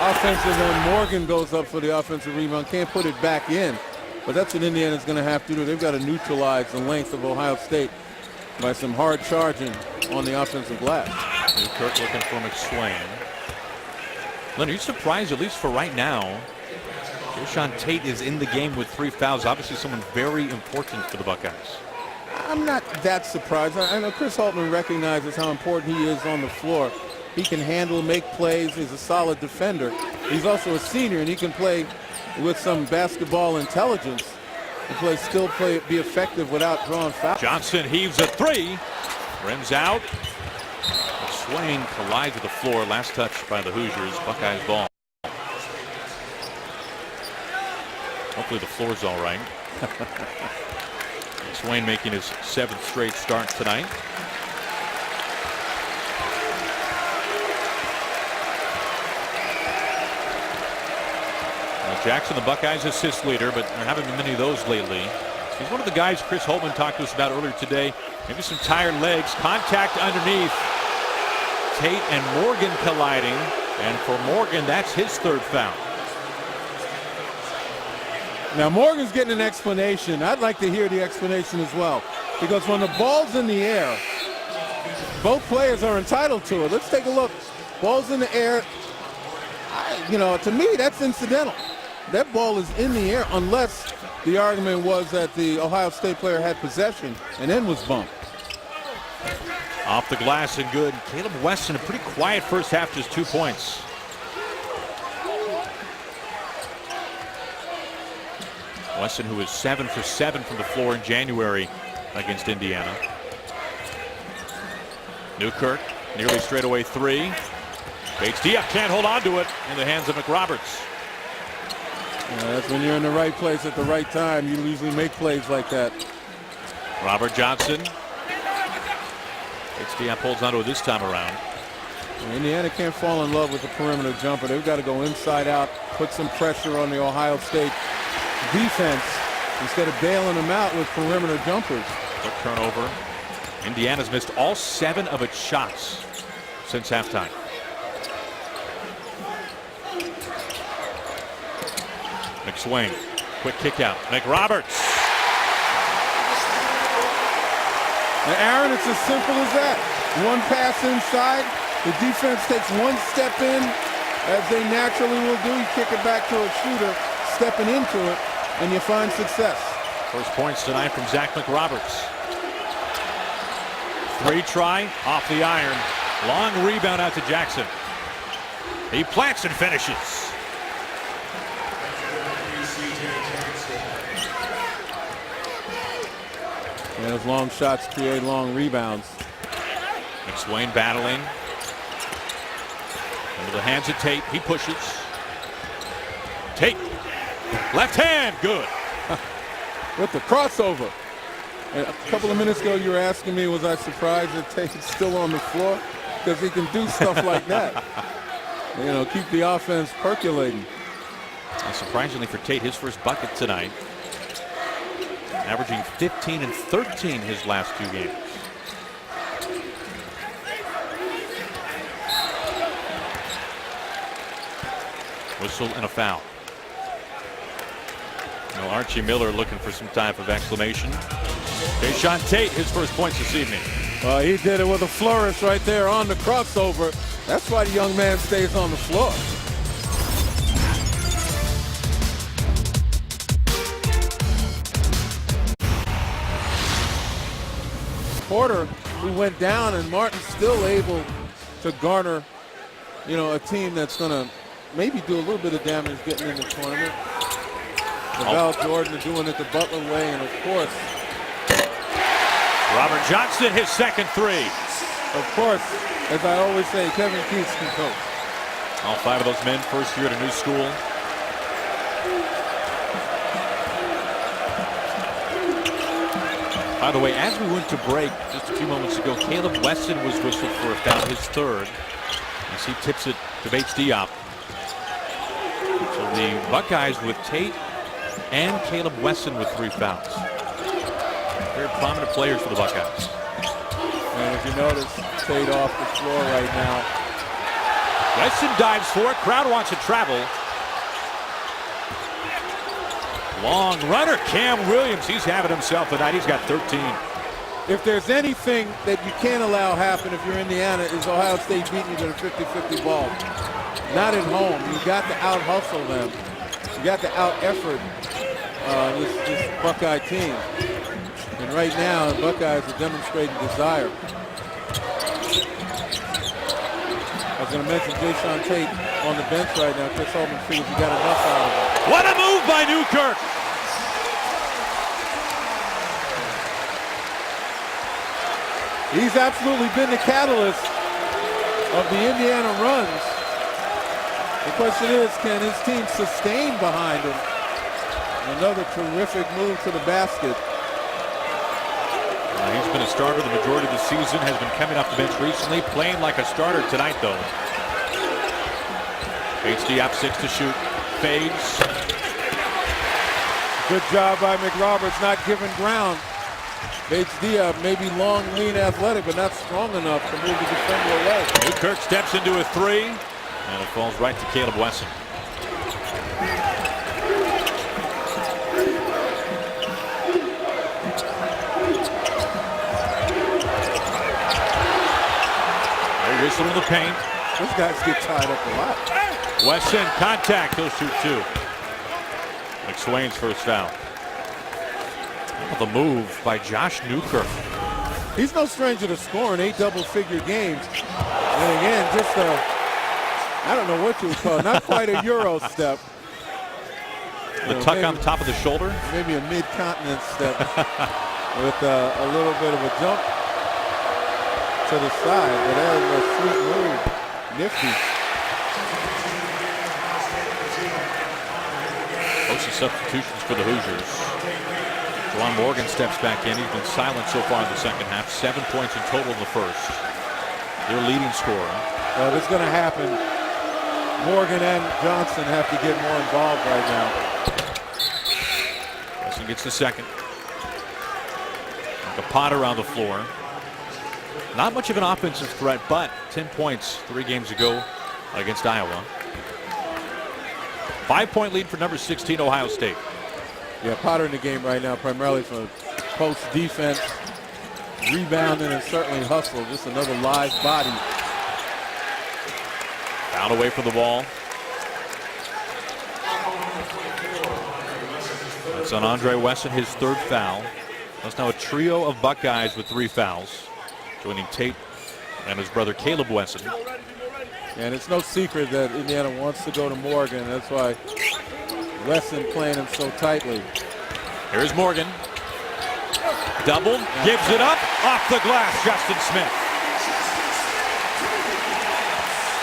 offensive end, Morgan goes up for the offensive rebound. Can't put it back in. But that's what Indiana's going to have to do. They've got to neutralize the length of Ohio State by some hard charging on the offensive glass. Newkirk looking for McSwain. Leonard, are you surprised, at least for right now, Jae'Sean Tate is in the game with 3 fouls? Obviously someone very important for the Buckeyes. I'm not that surprised. I know Chris Holtman recognizes how important he is on the floor. He can handle, make plays. He's a solid defender. He's also a senior, and he can play with some basketball intelligence. He be effective without drawing fouls. Johnson heaves a 3. Rims out. McSwain collides with the floor. Last touch by the Hoosiers. Buckeyes ball. Hopefully the floor's all right. Swain making his 7th straight start tonight. Jackson, the Buckeyes assist leader, but there haven't been many of those lately. He's one of the guys Chris Holtman talked to us about earlier today. Maybe some tired legs. Contact underneath. Tate and Morgan colliding. And for Morgan, that's his 3rd foul. Now Morgan's getting an explanation. I'd like to hear the explanation as well. Because when the ball's in the air, both players are entitled to it. Let's take a look. Ball's in the air. To me, that's incidental. That ball is in the air unless the argument was that the Ohio State player had possession and then was bumped. Off the glass and good. Caleb Weston, a pretty quiet first half, just 2 points. Weston, who is 7 for 7 from the floor in January against Indiana. Newkirk, nearly straightaway 3. Bates-Diop can't hold on to it in the hands of McRoberts. That's when you're in the right place at the right time. You usually make plays like that. Robert Johnson. Bates-Diop holds on to it this time around. Indiana can't fall in love with the perimeter jumper. They've got to go inside out, put some pressure on the Ohio State defense instead of bailing them out with perimeter jumpers. Quick turnover. Indiana's missed all 7 of its shots since halftime. McSwain, quick kick out. McRoberts. Now, Aaron, it's as simple as that. One pass inside, the defense takes one step in, as they naturally will do. You kick it back to a shooter, stepping into it, and you find success. First points tonight from Zach McRoberts. 3 try, off the iron. Long rebound out to Jackson. He plants and finishes. And those long shots create long rebounds. McSwain battling. Into the hands of Tate. He pushes. Tate. Left hand. Good. With the crossover. And a couple of minutes ago, you were asking me, was I surprised that Tate's still on the floor? Because he can do stuff like that. Keep the offense percolating. Surprisingly for Tate, his first bucket tonight. Averaging 15 and 13 his last 2 games. Whistle and a foul. Archie Miller looking for some type of exclamation. Jayshawn Tate, his first points this evening. Well, he did it with a flourish right there on the crossover. That's why the young man stays on the floor. Porter, who went down, and Martin's still able to garner, a team that's going to maybe do a little bit of damage getting in the tournament. Val Jordan doing it the Butler way, and of course, Robert Johnson, his second 3. Of course, as I always say, Kevin Keats can coach. All 5 of those men first year at a new school. By the way, as we went to break just a few moments ago, Caleb Weston was whistled for a foul, his 3rd, as he tips it to Bates-Diop. So the Buckeyes with Tate and Caleb Weston with 3 fouls. Very prominent players for the Buckeyes. And if you notice, Tate off the floor right now. Weston dives for it. Crowd wants to travel. Long runner, Cam Williams. He's having himself a night. He's got 13. If there's anything that you can't allow happen if you're Indiana, is Ohio State beating you to the 50-50 ball. Not at home. You got to out-hustle them. You got to out-effort this Buckeye team. And right now, the Buckeyes are demonstrating desire. I was going to mention Jayshawn Tate on the bench right now. Chris Holtman figures he got enough out of it. What a move by Newkirk! He's absolutely been the catalyst of the Indiana runs. The question is, can his team sustain behind him? Another terrific move to the basket. He's been a starter the majority of the season, has been coming off the bench recently, playing like a starter tonight, though. HD up 6 to shoot. Fades. Good job by McRoberts not giving ground. HD maybe long, lean, athletic, but not strong enough to move the defender away. Newkirk steps into a three, and it falls right to Caleb Wesson. Whistle in the paint. Those guys get tied up a lot. Wesson, contact. He'll shoot 2. McSwain's first foul. The move by Josh Newkirk. He's no stranger to scoring 8 double-figure games. And again, just I don't know what you would call it, not quite a Euro step. The tuck on the top of the shoulder? Maybe a mid-continent step with a little bit of a jump to the side, but that was a sweet move. Nifty. Most of substitutions for the Hoosiers. Juwan Morgan steps back in. He's been silent so far in the second half. 7 points in total in the first. Their leading scorer. Well, it's going to happen. Morgan and Johnson have to get more involved right now. Wesson gets the second. The Potter on the floor. Not much of an offensive threat, but 10 points 3 games ago against Iowa. 5-point lead for number 16, Ohio State. Yeah, Potter in the game right now, primarily for post defense, rebounding, and certainly hustle. Just another live body. Foul away from the ball. That's on Andre Wesson, his 3rd foul. That's now a trio of Buckeyes with 3 fouls. Joining Tate and his brother Caleb Wesson. And it's no secret that Indiana wants to go to Morgan. That's why Wesson playing him so tightly. Here's Morgan. Doubled, gives it up, off the glass, Justin Smith.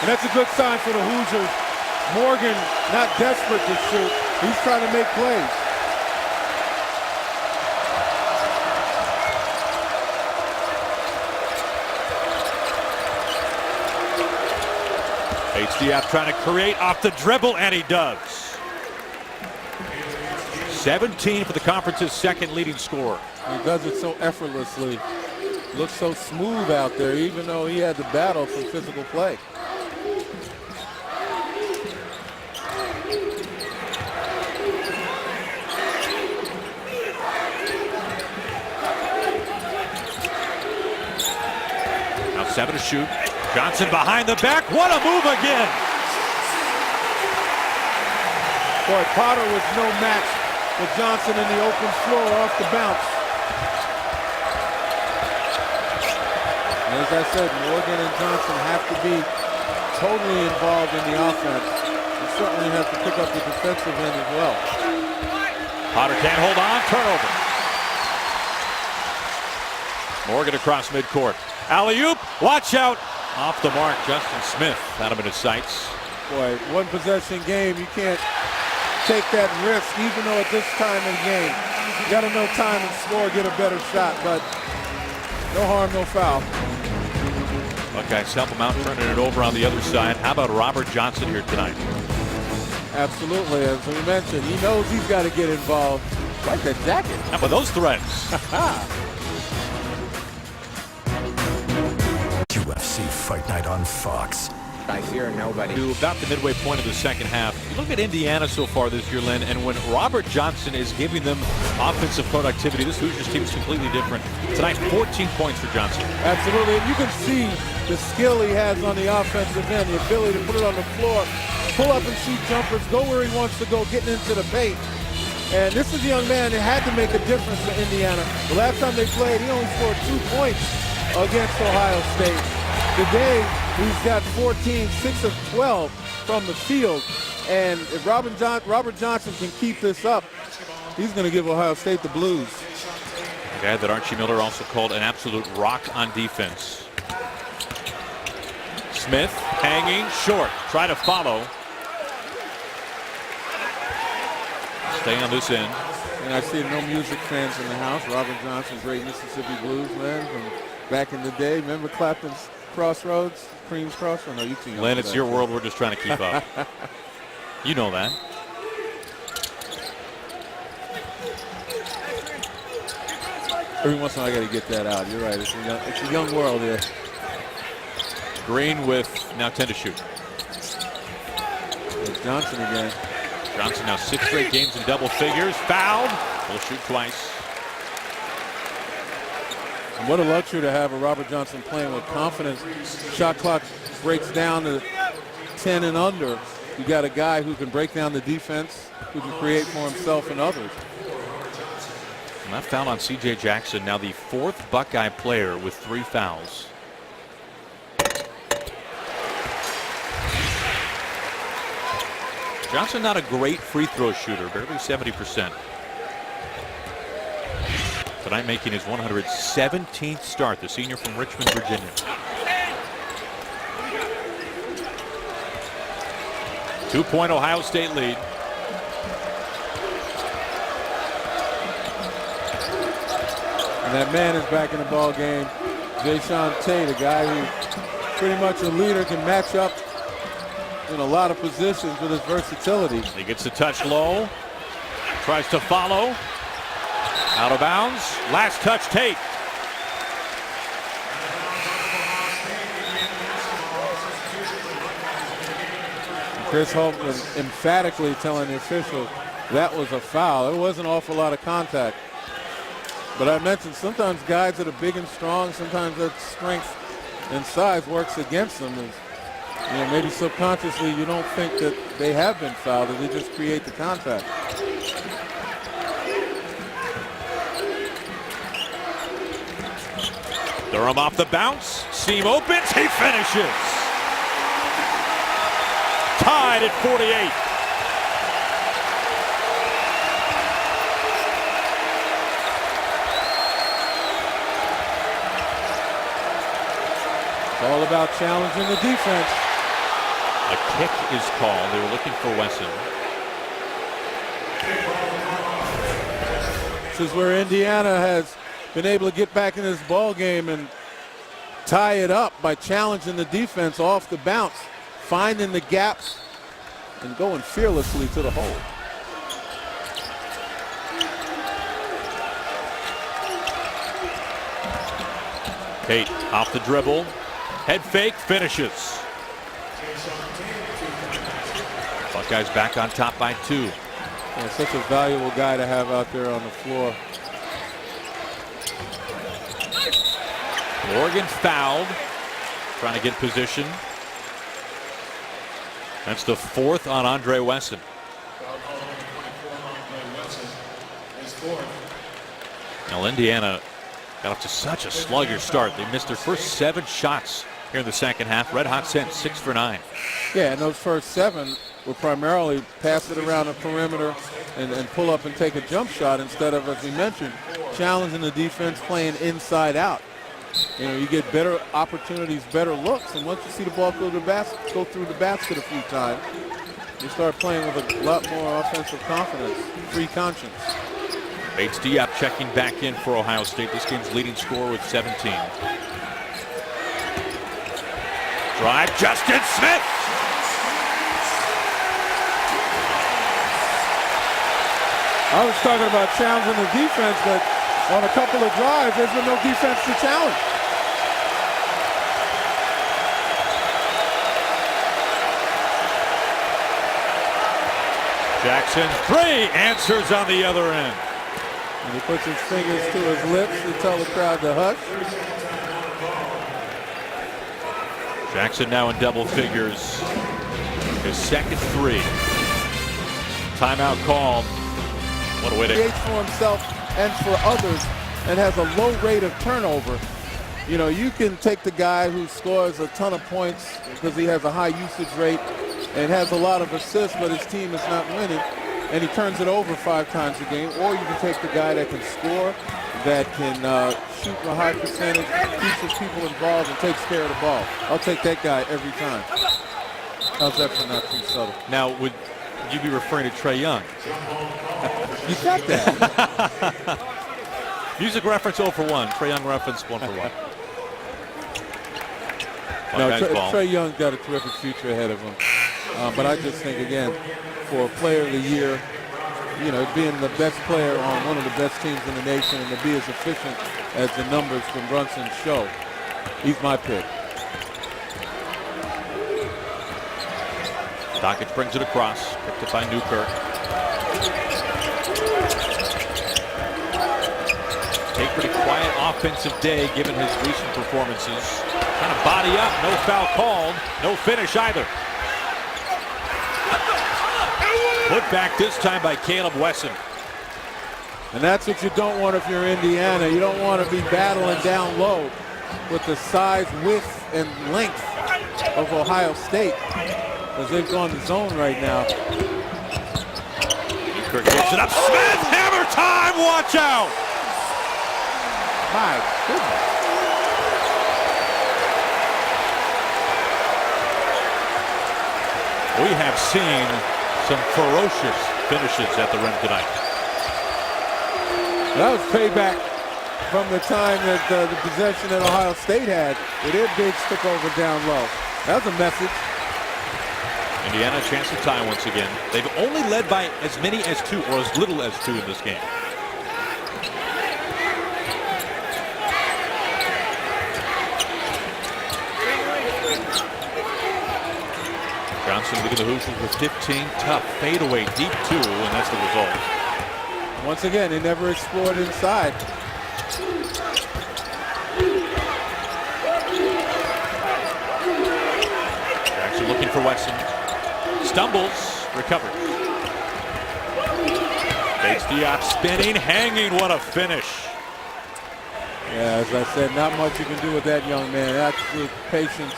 And that's a good sign for the Hoosiers. Morgan not desperate to shoot. He's trying to make plays. HDF trying to create off the dribble, and he does. 17 for the conference's 2nd leading scorer. He does it so effortlessly. Looks so smooth out there, even though he had to battle for physical play. Now 7 to shoot. Johnson behind the back. What a move again. Boy, Potter was no match for Johnson in the open floor off the bounce. And as I said, Morgan and Johnson have to be totally involved in the offense. And certainly have to pick up the defensive end as well. Potter can't hold on. Turnover. Morgan across midcourt. Alley-oop. Watch out. Off the mark, Justin Smith had him in his sights. Boy, 1 possession game, you can't take that risk, even though at this time of the game, you got to know time and score, get a better shot, but no harm, no foul. Okay, help him out, turning it over on the other side. How about Robert Johnson here tonight? Absolutely, as we mentioned, he knows he's got to get involved. Like that jacket. How about those threads? UFC Fight Night on Fox. I hear nobody. To about the midway point of the second half, you look at Indiana so far this year, Lynn, and when Robert Johnson is giving them offensive productivity, this Hoosiers team is completely different. Tonight, 14 points for Johnson. Absolutely, and you can see the skill he has on the offensive end, the ability to put it on the floor, pull up and shoot jumpers, go where he wants to go, getting into the paint. And this is a young man that had to make a difference for Indiana. The last time they played, he only scored 2 points against Ohio State. Today, he's got 14, 6 of 12 from the field. And if Robert Johnson can keep this up, he's going to give Ohio State the blues. A guy that Archie Miller also called an absolute rock on defense. Smith hanging short. Try to follow. stay on this end. And I see no music fans in the house. Robert Johnson, great Mississippi blues man from back in the day. Remember Clapton's Crossroads, Cream's Crossroads? No, you too young. Len, it's your world. We're just trying to keep up. You know that. Every once in a while, I got to get that out. You're right. It's a young world here. Green with now 10 to shoot. It's Johnson again. Johnson now 6 straight games in double figures. Fouled. Will shoot twice. And what a luxury to have a Robert Johnson playing with confidence. Shot clock breaks down to 10 and under. You got a guy who can break down the defense, who can create for himself and others. And that foul on C.J. Jackson, now the 4th Buckeye player with 3 fouls. Johnson not a great free throw shooter, barely 70%. Tonight making his 117th start, the senior from Richmond, Virginia. Two-point Ohio State lead. And that man is back in the ball game. Jayshawn Tate, a guy who pretty much a leader, can match up in a lot of positions with his versatility. He gets the touch low, tries to follow, out of bounds. Last touch, Tate. Chris Holtman emphatically telling the official that was a foul. There wasn't an awful lot of contact. But I mentioned sometimes guys that are big and strong, sometimes that strength and size works against them. And, you know, maybe subconsciously you don't think that they have been fouled, they just create the contact. Durham off the bounce. Seam opens. He finishes. Tied at 48. It's all about challenging the defense. A kick is called. They were looking for Wesson. This is where Indiana has been able to get back in this ball game and tie it up by challenging the defense off the bounce, finding the gaps, and going fearlessly to the hole. Tate off the dribble. Head fake, finishes. Buckeyes back on top by 2. Yeah, such a valuable guy to have out there on the floor. Oregon fouled, trying to get position. That's the 4th on Andre Wesson. Now Indiana got off to such a sluggish start. They missed their first 7 shots here in the second half. Red Hot sent 6 for 9. Yeah, and those first 7 were primarily pass it around the perimeter and pull up and take a jump shot instead of, as we mentioned, challenging the defense, playing inside out. You know, you get better opportunities, better looks, and once you see the ball go through the basket a few times, you start playing with a lot more offensive confidence, free conscience. Bates Diop checking back in for Ohio State. This game's leading scorer with 17. Drive, Justin Smith. I was talking about challenging the defense, but on a couple of drives, there's been no defense to challenge. Jackson 3 answers on the other end. And he puts his fingers to his lips to tell the crowd to hush. Jackson now in double figures. His second 3. Timeout called. What a way to creates for himself and for others and has a low rate of turnover. You know, you can take the guy who scores a ton of points because he has a high usage rate and has a lot of assists, but his team is not winning, and he turns it over 5 times a game. Or you can take the guy that can score, that can shoot a high percentage, keeps his people involved, and takes care of the ball. I'll take that guy every time. How's that for not too subtle? Now, You'd be referring to Trae Young. You got that. Music reference 0 for 1. Trae Young reference 1 for 1. No, Trae Young's got a terrific future ahead of him. But I just think, again, for player of the year, you know, being the best player on one of the best teams in the nation and to be as efficient as the numbers from Brunson show, he's my pick. Dockett brings it across, picked up by Newkirk. A pretty quiet offensive day given his recent performances. Kind of body up, no foul called, no finish either. Put back this time by Caleb Wesson. And that's what you don't want if you're Indiana. You don't want to be battling down low with the size, width, and length of Ohio State, because they've gone to zone right now. Newkirk gets it up. Smith, hammer time, watch out! My goodness. We have seen some ferocious finishes at the rim tonight. That was payback from the time that the possession that Ohio State had, where their bigs took over down low. That was a message. Indiana a chance to tie once again. They've only led by as many as 2 or as little as 2 in this game. Johnson leading the Hoosiers with 15. Tough fadeaway deep 2, and that's the result. Once again, they never explored inside. Jackson looking for Wesson. Stumbles, recovers. Bates Diop spinning, hanging. What a finish. Yeah, as I said, not much you can do with that young man. Absolute patience,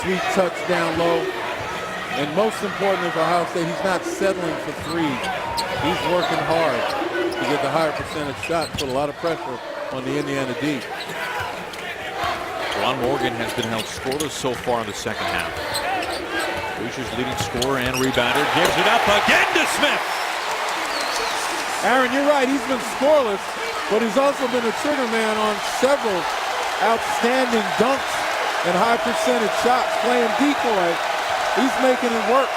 sweet touch down low. And most importantly for Ohio State, he's not settling for threes. He's working hard to get the higher percentage shot, put a lot of pressure on the Indiana D. Ron Morgan has been held scoreless so far in the second half. Hoosiers leading scorer and rebounder, gives it up again to Smith. Aaron, you're right, he's been scoreless, but he's also been a trigger man on several outstanding dunks and high percentage shots, playing decoy. He's making it work.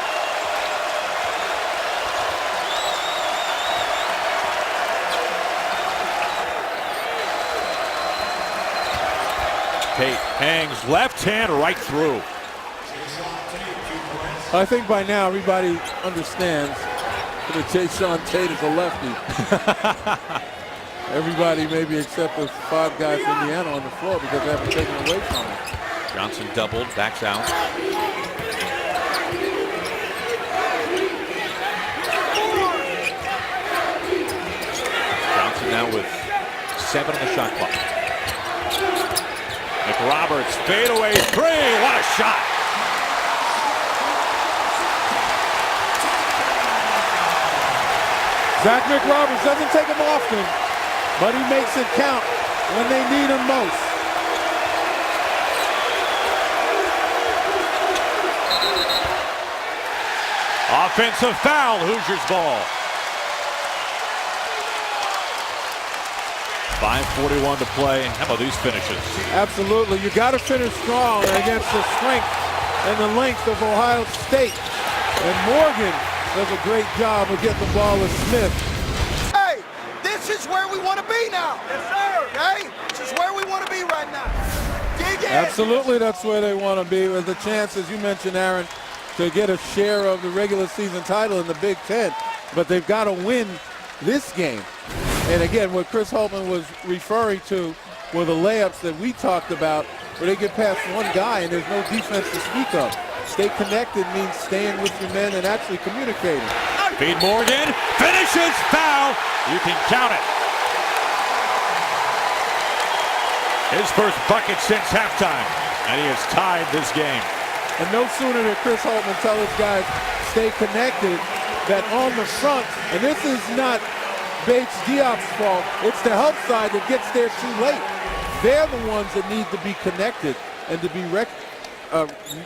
Tate hangs left hand right through. I think by now everybody understands that Jayshawn Tate is a lefty. Everybody maybe except the 5 guys in Indiana on the floor because they haven't taken away from him. Johnson doubled, backs out. Johnson now with 7 on the shot clock. McRoberts, fadeaway 3, what a shot! Zach McRoberts doesn't take them often, but he makes it count when they need him most. Offensive foul, Hoosiers ball. 5:41 to play. How about these finishes? Absolutely. You got to finish strong against the strength and the length of Ohio State. And Morgan does a great job of getting the ball to Smith. Hey, this is where we want to be now. Yes, sir. Okay? This is where we want to be right now. Dig in. Absolutely, that's where they want to be. With a chance, as you mentioned, Aaron, to get a share of the regular season title in the Big Ten. But they've got to win this game. And again, what Chris Holtman was referring to were the layups that we talked about, where they get past one guy and there's no defense to speak of. Stay connected means staying with your men and actually communicating. Feed Morgan, finishes, foul. You can count it. His first bucket since halftime, and he has tied this game. And no sooner did Chris Holtman tell his guys, stay connected, that on the front, and this is not Bates Diop's fault, it's the help side that gets there too late. They're the ones that need to be connected and to be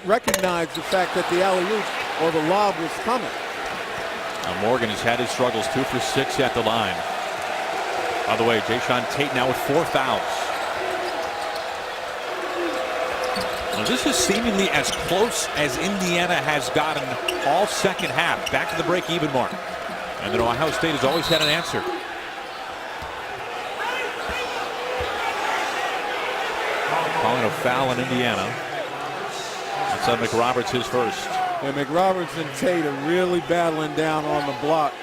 recognize the fact that the alley-oop or the lob was coming. Now Morgan has had his struggles, 2 for 6 at the line. By the way, Jayshawn Tate now with 4 fouls. Well, this is seemingly as close as Indiana has gotten all second half, back to the break-even mark. And then Ohio State has always had an answer. Calling a foul on Indiana. That's on McRoberts, his first. And McRoberts and Tate are really battling down on the block.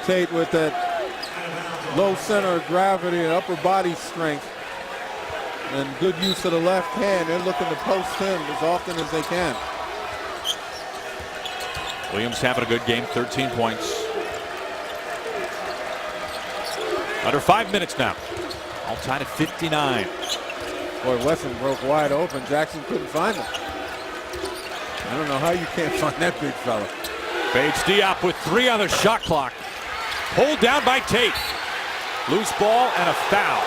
Tate with that low center of gravity and upper body strength and good use of the left hand. They're looking to post him as often as they can. Williams having a good game, 13 points. Under 5 minutes now. All tied at 59. Boy, Wesson broke wide open. Jackson couldn't find him. I don't know how you can't find that big fella. Fades Diop with 3 on the shot clock. Pulled down by Tate. Loose ball and a foul.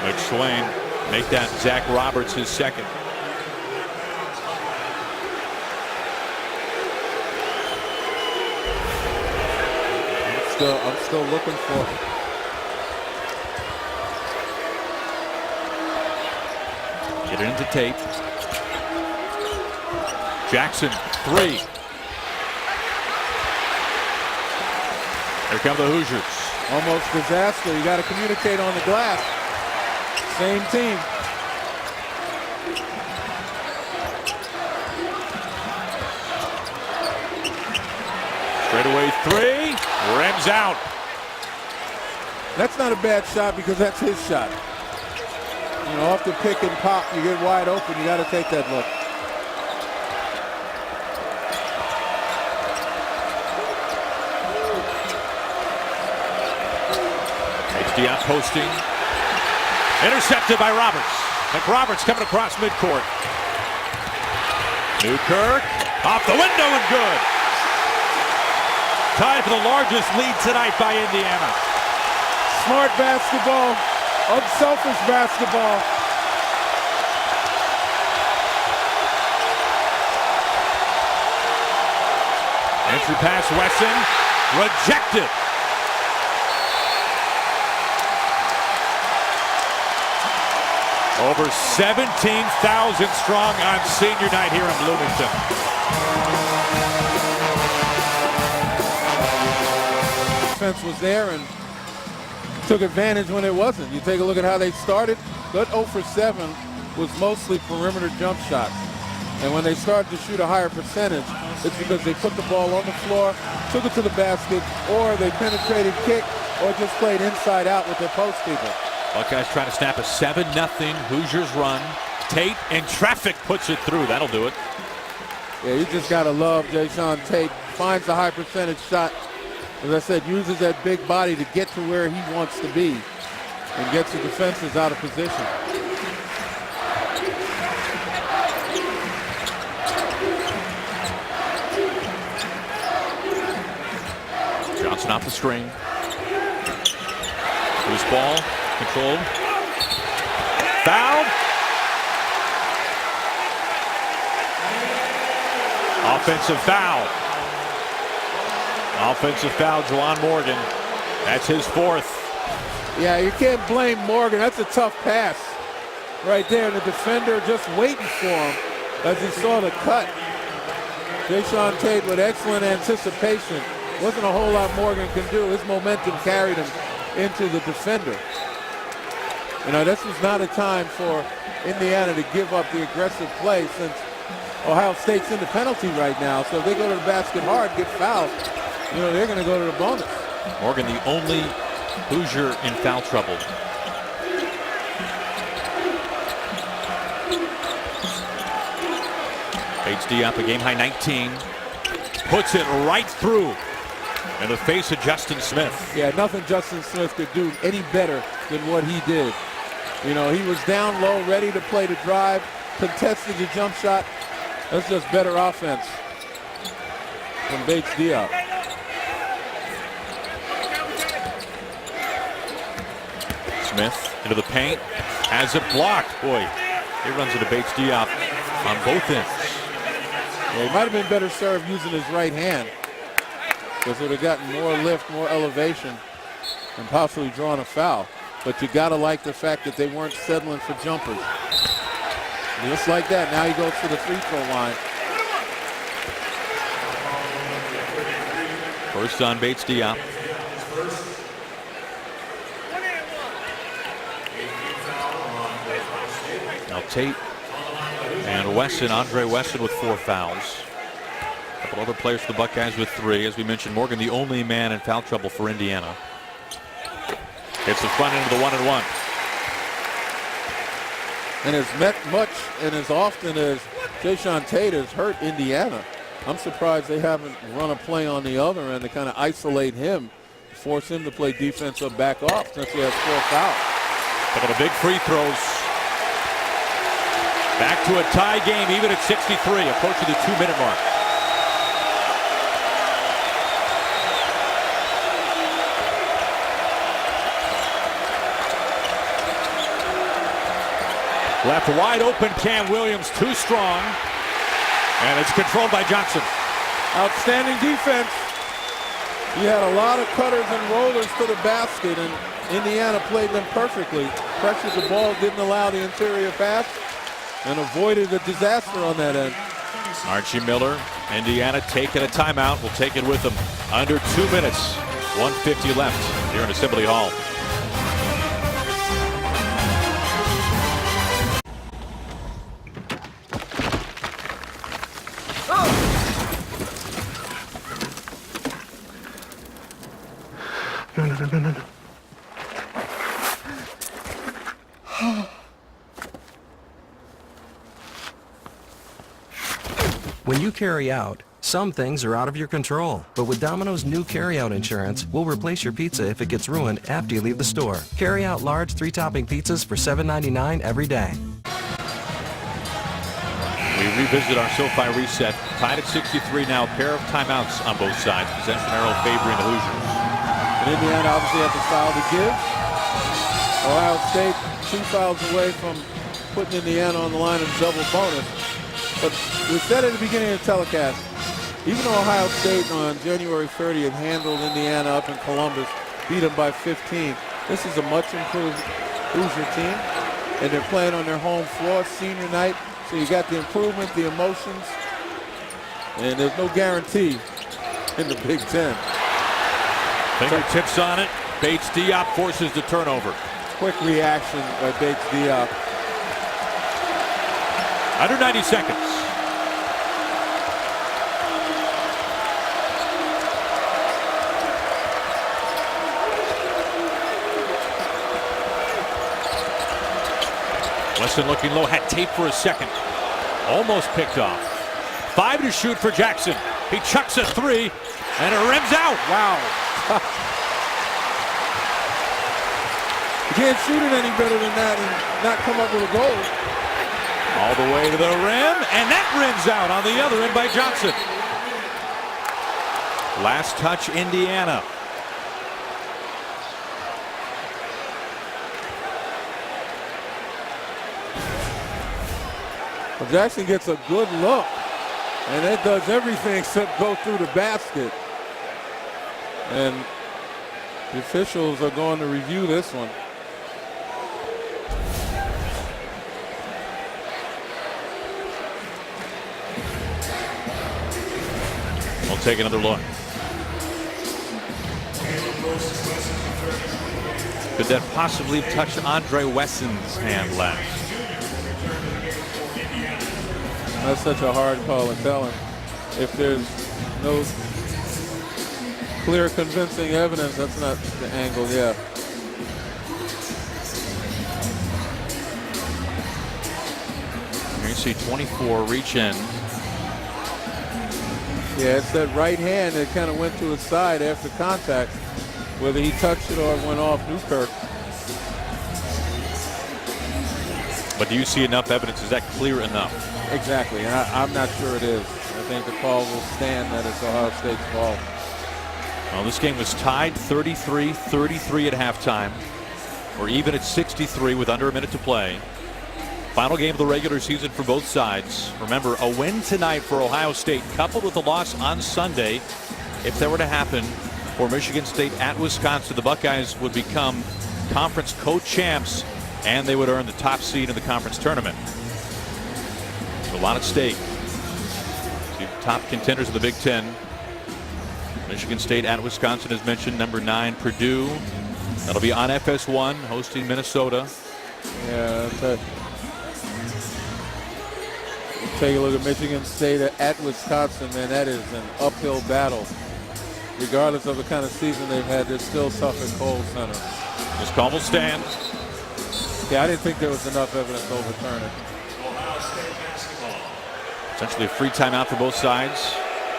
McSwain make that Zach Roberts his second. I'm still looking for it. Get it into Tate. Jackson, 3. Here come the Hoosiers. Almost disaster. You got to communicate on the glass. Same team. Straightaway 3. Rims out. That's not a bad shot because that's his shot. You know, off the pick and pop, you get wide open. You got to take that look. Diop posting. Intercepted by Roberts. McRoberts coming across midcourt. Newkirk off the window and good. Tied for the largest lead tonight by Indiana. Smart basketball, unselfish basketball. Entry pass, Wesson, rejected. Over 17,000 strong on senior night here in Bloomington. Defense was there and took advantage when it wasn't. You take a look at how they started. Good 0 for 7 was mostly perimeter jump shots. And when they started to shoot a higher percentage, it's because they put the ball on the floor, took it to the basket, or they penetrated kick, or just played inside out with their post people. Buckeyes trying to snap a 7-0 Hoosiers run. Tate in traffic puts it through. That'll do it. Yeah, you just got to love Jayshawn Tate. Finds a high percentage shot. As I said, uses that big body to get to where he wants to be and gets the defenses out of position. Johnson off the screen. Loose ball. Controlled. Fouled. Offensive foul. Offensive foul, Juwan Morgan. That's his 4th. Yeah, you can't blame Morgan. That's a tough pass right there. And the defender just waiting for him as he saw the cut. Jayshawn Tate with excellent anticipation. Wasn't a whole lot Morgan can do. His momentum carried him into the defender. You know, this was not a time for Indiana to give up the aggressive play since Ohio State's in the penalty right now. So if they go to the basket hard, get fouled, you know, they're going to go to the bonus. Morgan, the only Hoosier in foul trouble. HD up a game high 19. Puts it right through in the face of Justin Smith. Yeah, nothing Justin Smith could do any better than what he did. You know, he was down low, ready to play the drive, contested the jump shot. That's just better offense from Bates Diop. Smith into the paint, has it blocked. Boy, He runs into Bates Diop on both ends. Yeah, he might have been better served using his right hand, because it would have gotten more lift, more elevation, and possibly drawn a foul. But you got to like the fact that they weren't settling for jumpers. Just like that, now he goes to the free throw line. First on Bates Diop. Now Tate and Wesson, Andre Wesson with 4 fouls. A couple other players for the Buckeyes with 3. As we mentioned, Morgan the only man in foul trouble for Indiana. Hits the front end of the 1-and-1. And as much and as often as Jayshawn Tate has hurt Indiana, I'm surprised they haven't run a play on the other end to kind of isolate him, force him to play defense or back off since he has 4 fouls. Couple of big free throws. Back to a tie game, even at 63, approaching the 2-minute mark. Left wide open, Cam Williams, too strong. And it's controlled by Johnson. Outstanding defense. He had a lot of cutters and rollers to the basket, and Indiana played them perfectly. Pressured the ball, didn't allow the interior pass, and avoided a disaster on that end. Archie Miller, Indiana taking a timeout. Will take it with them. Under 2 minutes, 1:50 left here in Assembly Hall. No. When you carry out, some things are out of your control. But with Domino's new carry-out insurance, we'll replace your pizza if it gets ruined after you leave the store. Carry out large 3-topping pizzas for $7.99 every day. We revisit our SoFi reset. Tied at 63 now. Pair of timeouts on both sides. Possession arrow favoring the Hoosiers. And Indiana obviously has a foul to give. Ohio State 2 fouls away from putting Indiana on the line in double bonus. But we said at the beginning of the telecast, even though Ohio State on January 30th handled Indiana up in Columbus, beat them by 15, this is a much improved Hoosier team, and they're playing on their home floor, senior night, so you got the improvement, the emotions, and there's no guarantee in the Big Ten. Fingertips on it. Bates Diop forces the turnover. Quick reaction by Bates Diop. Under 90 seconds. Wesson looking low, had tape for a second. Almost picked off. 5 to shoot for Jackson. He chucks a 3, and it rims out. Wow. You can't shoot it any better than that and not come up with a goal. All the way to the rim, and that rims out on the other end by Johnson. Last touch, Indiana. Well, Jackson gets a good look, and it does everything except go through the basket. And the officials are going to review this one. We'll take another look. Could that possibly touch Andre Wesson's hand last? That's such a hard call to tell him. If there's no clear, convincing evidence, that's not the angle, yeah. Here you see 24 reach in. Yeah, it's that right hand that kind of went to his side after contact, whether he touched it or it went off Newkirk. But do you see enough evidence? Is that clear enough? Exactly, and I'm not sure it is. I think the call will stand that it's Ohio State's ball. Well, this game was tied 33-33 at halftime. We're even at 63 with under a minute to play. Final game of the regular season for both sides. Remember, a win tonight for Ohio State, coupled with a loss on Sunday. If that were to happen for Michigan State at Wisconsin, the Buckeyes would become conference co-champs, and they would earn the top seed in the conference tournament. So a lot at stake. The top contenders of the Big Ten. Michigan State at Wisconsin, as mentioned. Number 9, Purdue. That'll be on FS1, hosting Minnesota. Yeah, take a look at Michigan State at Wisconsin, man. That is an uphill battle. Regardless of the kind of season they've had, they're still tough at Kohl Center. This call will stand. Yeah, I didn't think there was enough evidence to overturn it. Essentially a free timeout for both sides.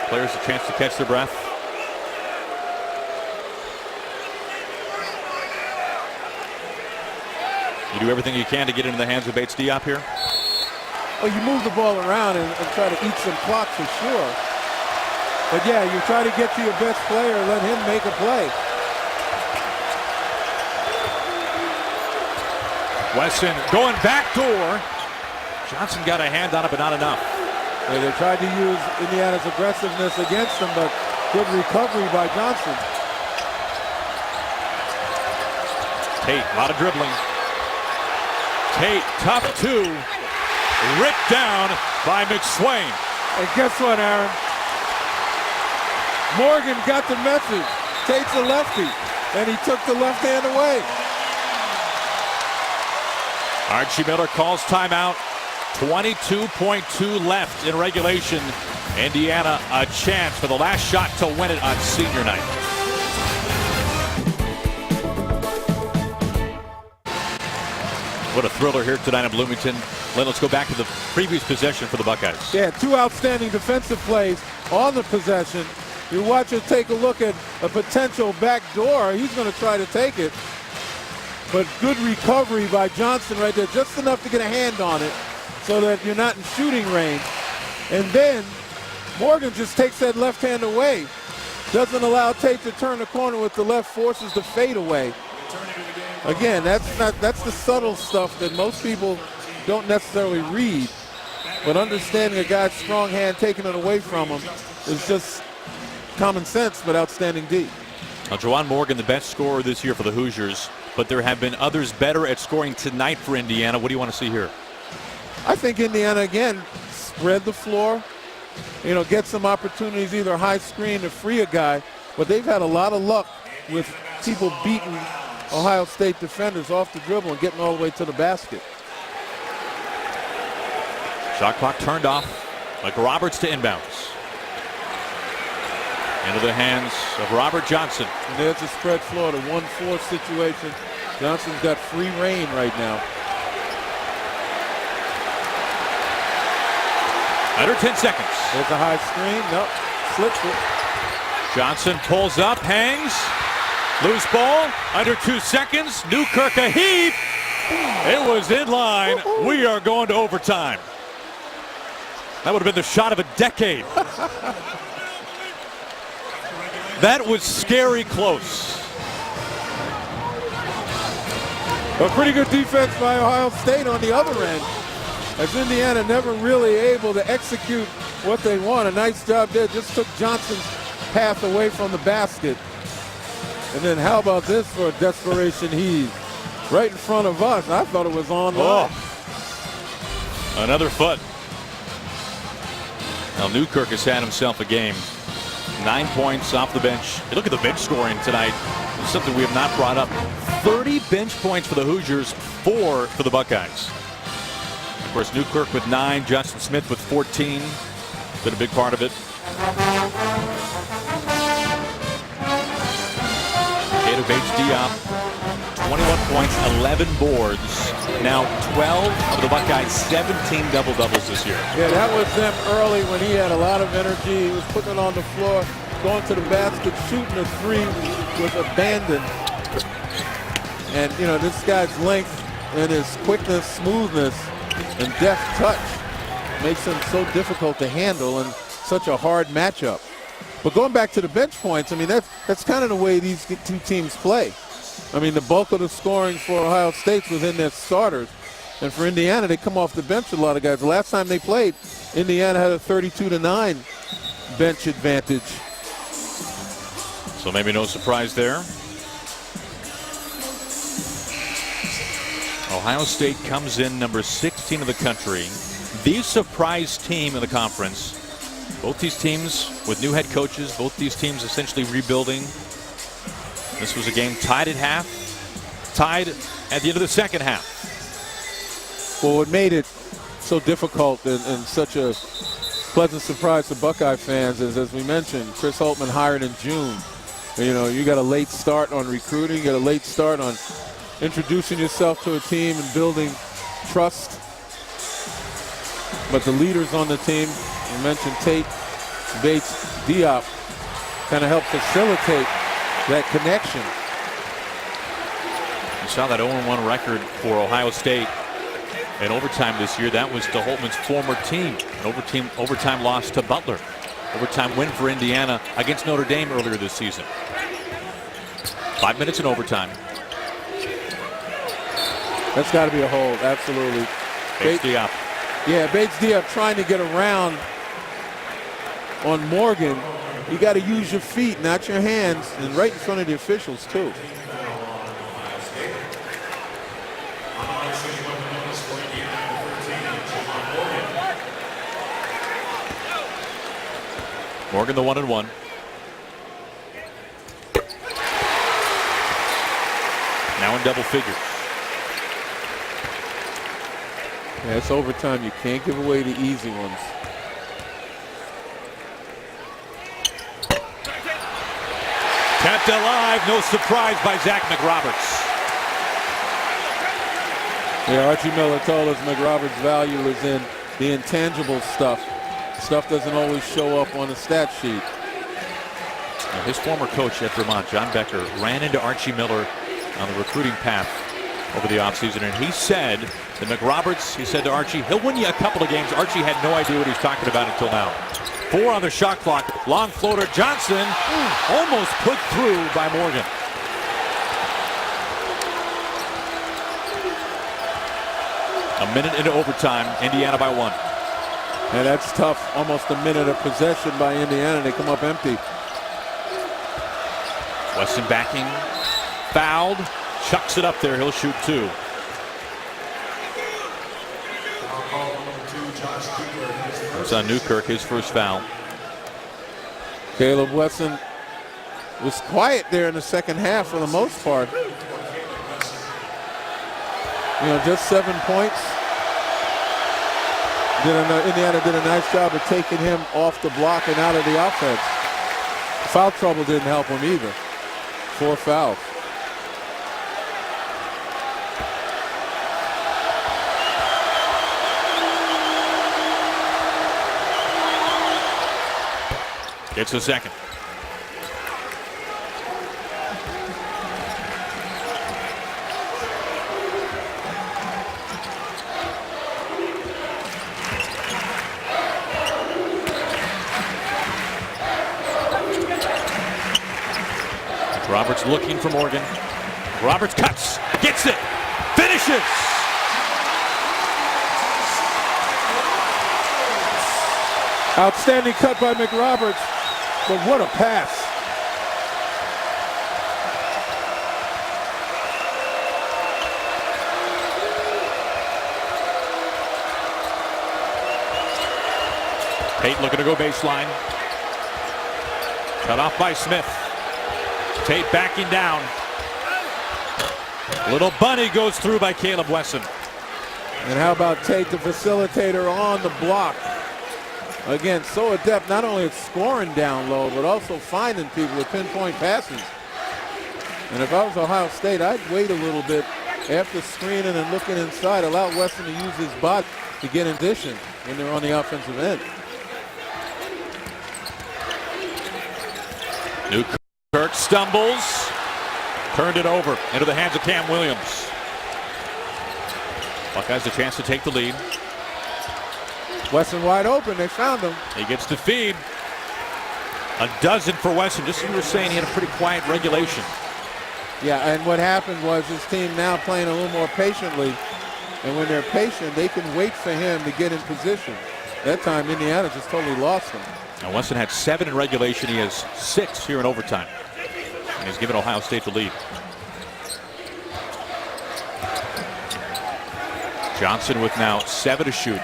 Players a chance to catch their breath. You do everything you can to get into the hands of Bates Diop here. Well, you move the ball around and try to eat some clock for sure. But yeah, you try to get to your best player, let him make a play. Wesson going back door. Johnson got a hand on it, but not enough. Yeah, they tried to use Indiana's aggressiveness against them, but good recovery by Johnson. Tate, a lot of dribbling. Tate, tough 2. Ripped down by McSwain. And guess what, Aaron? Morgan got the message. Tate's a lefty, and he took the left hand away. Archie Miller calls timeout. 22.2 left in regulation. Indiana a chance for the last shot to win it on senior night. What a thriller here tonight in Bloomington. Len, let's go back to the previous possession for the Buckeyes. Yeah, 2 outstanding defensive plays on the possession. You watch it, take a look at a potential back door. He's going to try to take it. But good recovery by Johnson right there, just enough to get a hand on it so that you're not in shooting range. And then Morgan just takes that left hand away. Doesn't allow Tate to turn the corner with the left, forces the fade away. Again, that's the subtle stuff that most people don't necessarily read. But understanding a guy's strong hand, taking it away from him, is just common sense, but outstanding D. Now, Juwan Morgan, the best scorer this year for the Hoosiers, but there have been others better at scoring tonight for Indiana. What do you want to see here? I think Indiana, again, spread the floor, get some opportunities, either high screen to free a guy, but they've had a lot of luck with people beating Ohio State defenders off the dribble and getting all the way to the basket. Shot clock turned off. McRoberts to inbounds. Into the hands of Robert Johnson. And there's a spread floor, the 1-4 situation. Johnson's got free reign right now. Under 10 seconds. There's a high screen. Nope. Slips it. Johnson pulls up, hangs. Loose ball. Under 2 seconds. Newkirk a heave. It was in line. We are going to overtime. That would have been the shot of a decade. That was scary close. A pretty good defense by Ohio State on the other end, as Indiana never really able to execute what they want. A nice job there, just took Johnson's path away from the basket. And then how about this for a desperation heave? Right in front of us. I thought it was on line. Another foot. Now Newkirk has had himself a game. 9 points off the bench. Hey, look at the bench scoring tonight. It's something we have not brought up. 30 bench points for the Hoosiers, 4 for the Buckeyes. Of course, Newkirk with 9, Justin Smith with 14. Been a big part of it. Gator Bates Diop, 21 points, 11 boards. Now 12 of the Buckeyes, 17 double-doubles this year. Yeah, that was them early when he had a lot of energy. He was putting it on the floor, going to the basket, shooting a 3 with abandon. And, this guy's length and his quickness, smoothness, and deft touch makes him so difficult to handle and such a hard matchup. But going back to the bench points, I mean, that's kind of the way these two teams play. I mean, the bulk of the scoring for Ohio State's within their starters. And for Indiana, they come off the bench with a lot of guys. The last time they played, Indiana had a 32-9 bench advantage. So maybe no surprise there. Ohio State comes in number 16 of the country. The surprise team in the conference. Both these teams with new head coaches. Both these teams essentially rebuilding. This was a game tied at half. Tied at the end of the second half. Well, what made it so difficult and such a pleasant surprise to Buckeye fans is, as we mentioned, Chris Holtmann hired in June. You know, you got a late start on recruiting. You got a late start on introducing yourself to a team and building trust. But the leaders on the team, you mentioned Tate, Bates, Diop, kind of help facilitate that connection. You saw that 0-1 record for Ohio State in overtime this year. That was to Holtmann's former team. An overtime loss to Butler. Overtime win for Indiana against Notre Dame earlier this season. 5 minutes in overtime. That's got to be a hold, absolutely. Bates Diop. Yeah, Bates Diop trying to get around on Morgan. You got to use your feet, not your hands, and right in front of the officials, too. Morgan the 1-1. Now in double figures. Yeah, it's overtime. You can't give away the easy ones. Kept alive. No surprise by Zach McRoberts. Yeah, Archie Miller told us McRoberts' value is in the intangible stuff. Stuff doesn't always show up on the stat sheet. Now, his former coach at Vermont, John Becker, ran into Archie Miller on the recruiting path over the offseason, and he said that McRoberts, he said to Archie, he'll win you a couple of games. Archie had no idea what he's talking about until now. 4 on the shot clock. Long floater. Johnson almost put through by Morgan. A minute into overtime. Indiana by 1. And that's tough. Almost a minute of possession by Indiana. They come up empty. Weston backing. Fouled. Chucks it up there. He'll shoot 2. It's on Newkirk, his first foul. Caleb Weston was quiet there in the second half for the most part. You know, just 7 points. Indiana did a nice job of taking him off the block and out of the offense. Foul trouble didn't help him either. 4 fouls. Gets a second. Roberts looking for Morgan. Roberts cuts, gets it, finishes. Outstanding cut by McRoberts, but what a pass. Tate looking to go baseline. Cut off by Smith. Tate backing down. Little bunny goes through by Caleb Wesson. And how about Tate, the facilitator on the block? Again, so adept not only at scoring down low, but also finding people with pinpoint passes. And if I was Ohio State, I'd wait a little bit after screening and looking inside, allow Weston to use his body to get in position when they're on the offensive end. Newkirk stumbles, turned it over into the hands of Cam Williams. Buckeyes a chance to take the lead. Weston wide open, they found him. He gets to feed. A dozen for Weston. Just as we were saying, he had a pretty quiet regulation. Yeah, and what happened was his team now playing a little more patiently And when they're patient, they can wait for him to get in position. That time, Indiana just totally lost him. Now Wesson had 7 in regulation. He has 6 here in overtime. And he's given Ohio State the lead. Johnson with now 7 to shoot.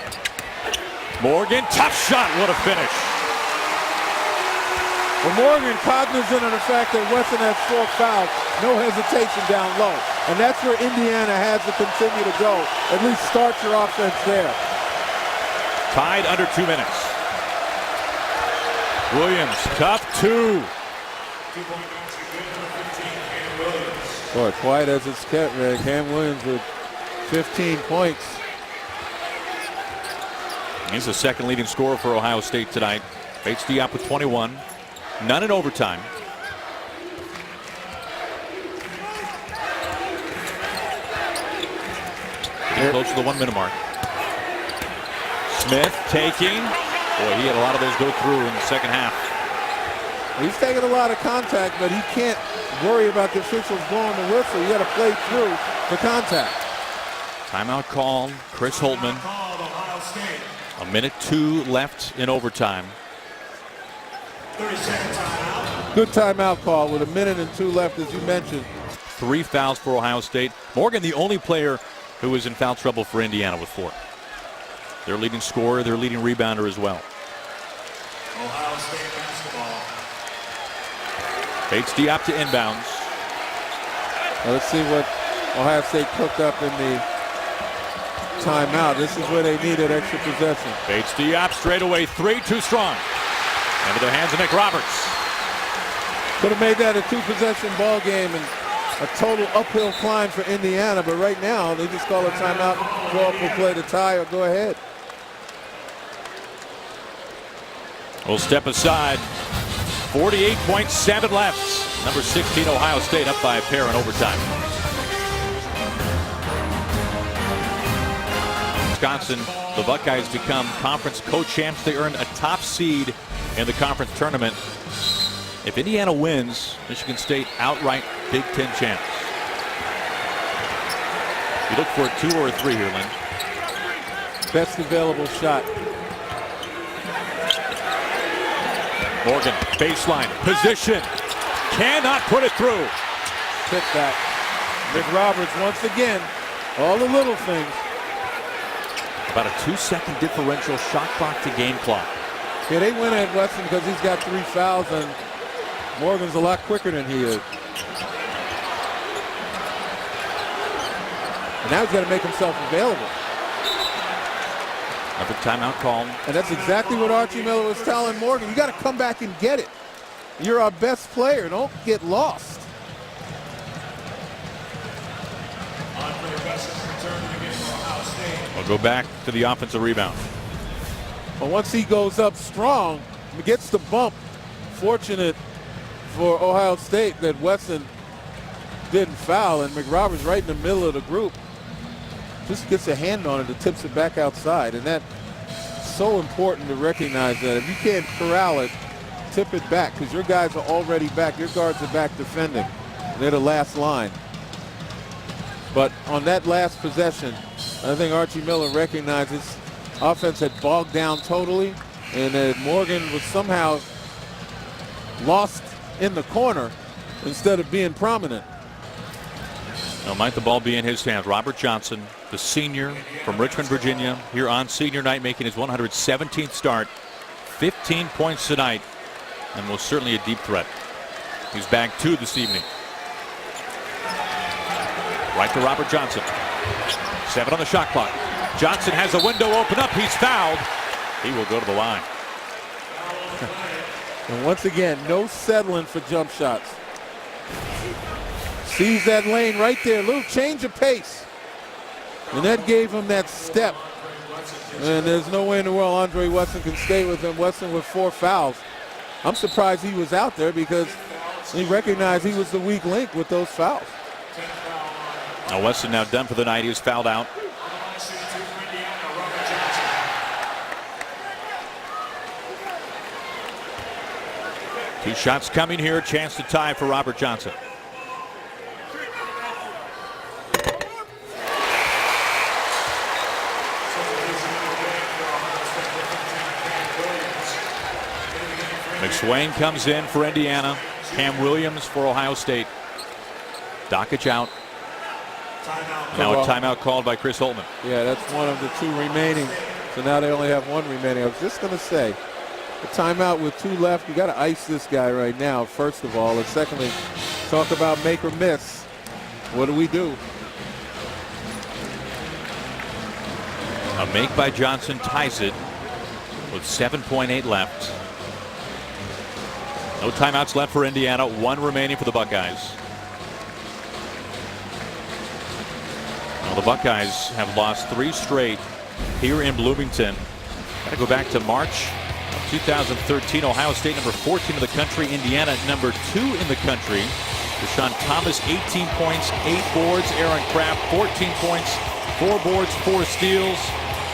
Morgan, tough shot. What a finish. Well, Morgan, cognizant of the fact that Wesson has 4 fouls, no hesitation down low. And that's where Indiana has to continue to go. At least start your offense there. Tied under 2 minutes. Williams, tough 2. Boy, quiet as it's kept, man. Cam Williams with 15 points. He's the second leading scorer for Ohio State tonight. Bates Diop with 21. None in overtime. Getting close to the 1 minute mark. Smith taking. Boy, he had a lot of those go through in the second half. He's taking a lot of contact, but he can't worry about the officials blowing the whistle. You got to play through the contact. Timeout call, Chris Holtman. 1:02 left in overtime. 30-second timeout. Good timeout call with 1:02 left, as you mentioned. 3 fouls for Ohio State. Morgan, the only player who is in foul trouble for Indiana with 4. Their leading scorer, their leading rebounder as well. Ohio State basketball. Bates Diop to inbounds. Well, let's see what Ohio State cooked up in the timeout. This is where they needed extra possession. Bates Diop straight away 3, too strong. Into the hands of Nick Roberts. Could have made that a 2-possession ball game and a total uphill climb for Indiana, but right now they just call a timeout, draw up a play to tie or go ahead. We'll step aside. 48.7 left. Number 16 Ohio State up by a pair in overtime. Wisconsin, the Buckeyes become conference co-champs. They earned a top seed in the conference tournament. If Indiana wins, Michigan State outright Big Ten champs. You look for a 2 or a 3 here, Lynn. Best available shot. Morgan, baseline, position. Cannot put it through. Pick that. Nick Roberts once again. All the little things. About a 2-second differential, shot clock to game clock. Yeah, they win at Weston because he's got 3 fouls and Morgan's a lot quicker than he is. And now he's got to make himself available. Another timeout called. And that's exactly what Archie Miller was telling Morgan. You got to come back and get it. You're our best player. Don't get lost. We'll go back to the offensive rebound. But once he goes up strong, he gets the bump. Fortunate for Ohio State that Wesson didn't foul, and McRoberts right in the middle of the group just gets a hand on it and tips it back outside. And that's so important to recognize that. If you can't corral it, tip it back, because your guys are already back. Your guards are back defending. They're the last line. But on that last possession, I think Archie Miller recognizes offense had bogged down totally, and that Morgan was somehow lost in the corner instead of being prominent. Now might the ball be in his hands. Robert Johnson, the senior from Richmond, Virginia, here on senior night, making his 117th start. 15 points tonight, and most certainly a deep threat. He's bagged 2 this evening. Right to Robert Johnson. 7 on the shot clock. Johnson has a window open up. He's fouled. He will go to the line. And once again, no settling for jump shots. Sees that lane right there. Little change of pace. And that gave him that step. And there's no way in the world Andre Wesson can stay with him. Wesson with 4 fouls. I'm surprised he was out there because he recognized he was the weak link with those fouls. Now Wesson now done for the night. He was fouled out. Two shots coming here. Chance to tie for Robert Johnson. McSwain comes in for Indiana. Cam Williams for Ohio State. Dockage out. Now a timeout called by Chris Holtmann. Yeah, that's one of the 2 remaining. So now they only have 1 remaining. I was just going to say, a timeout with 2 left. You got to ice this guy right now, first of all. And secondly, talk about make or miss. What do we do? A make by Johnson ties it with 7.8 left. No timeouts left for Indiana. 1 remaining for the Buckeyes. Well, the Buckeyes have lost 3 straight here in Bloomington. Got to go back to March of 2013. Ohio State number 14 in the country. Indiana number 2 in the country. Deshaun Thomas 18 points, 8 boards. Aaron Kraft 14 points, 4 boards, 4 steals.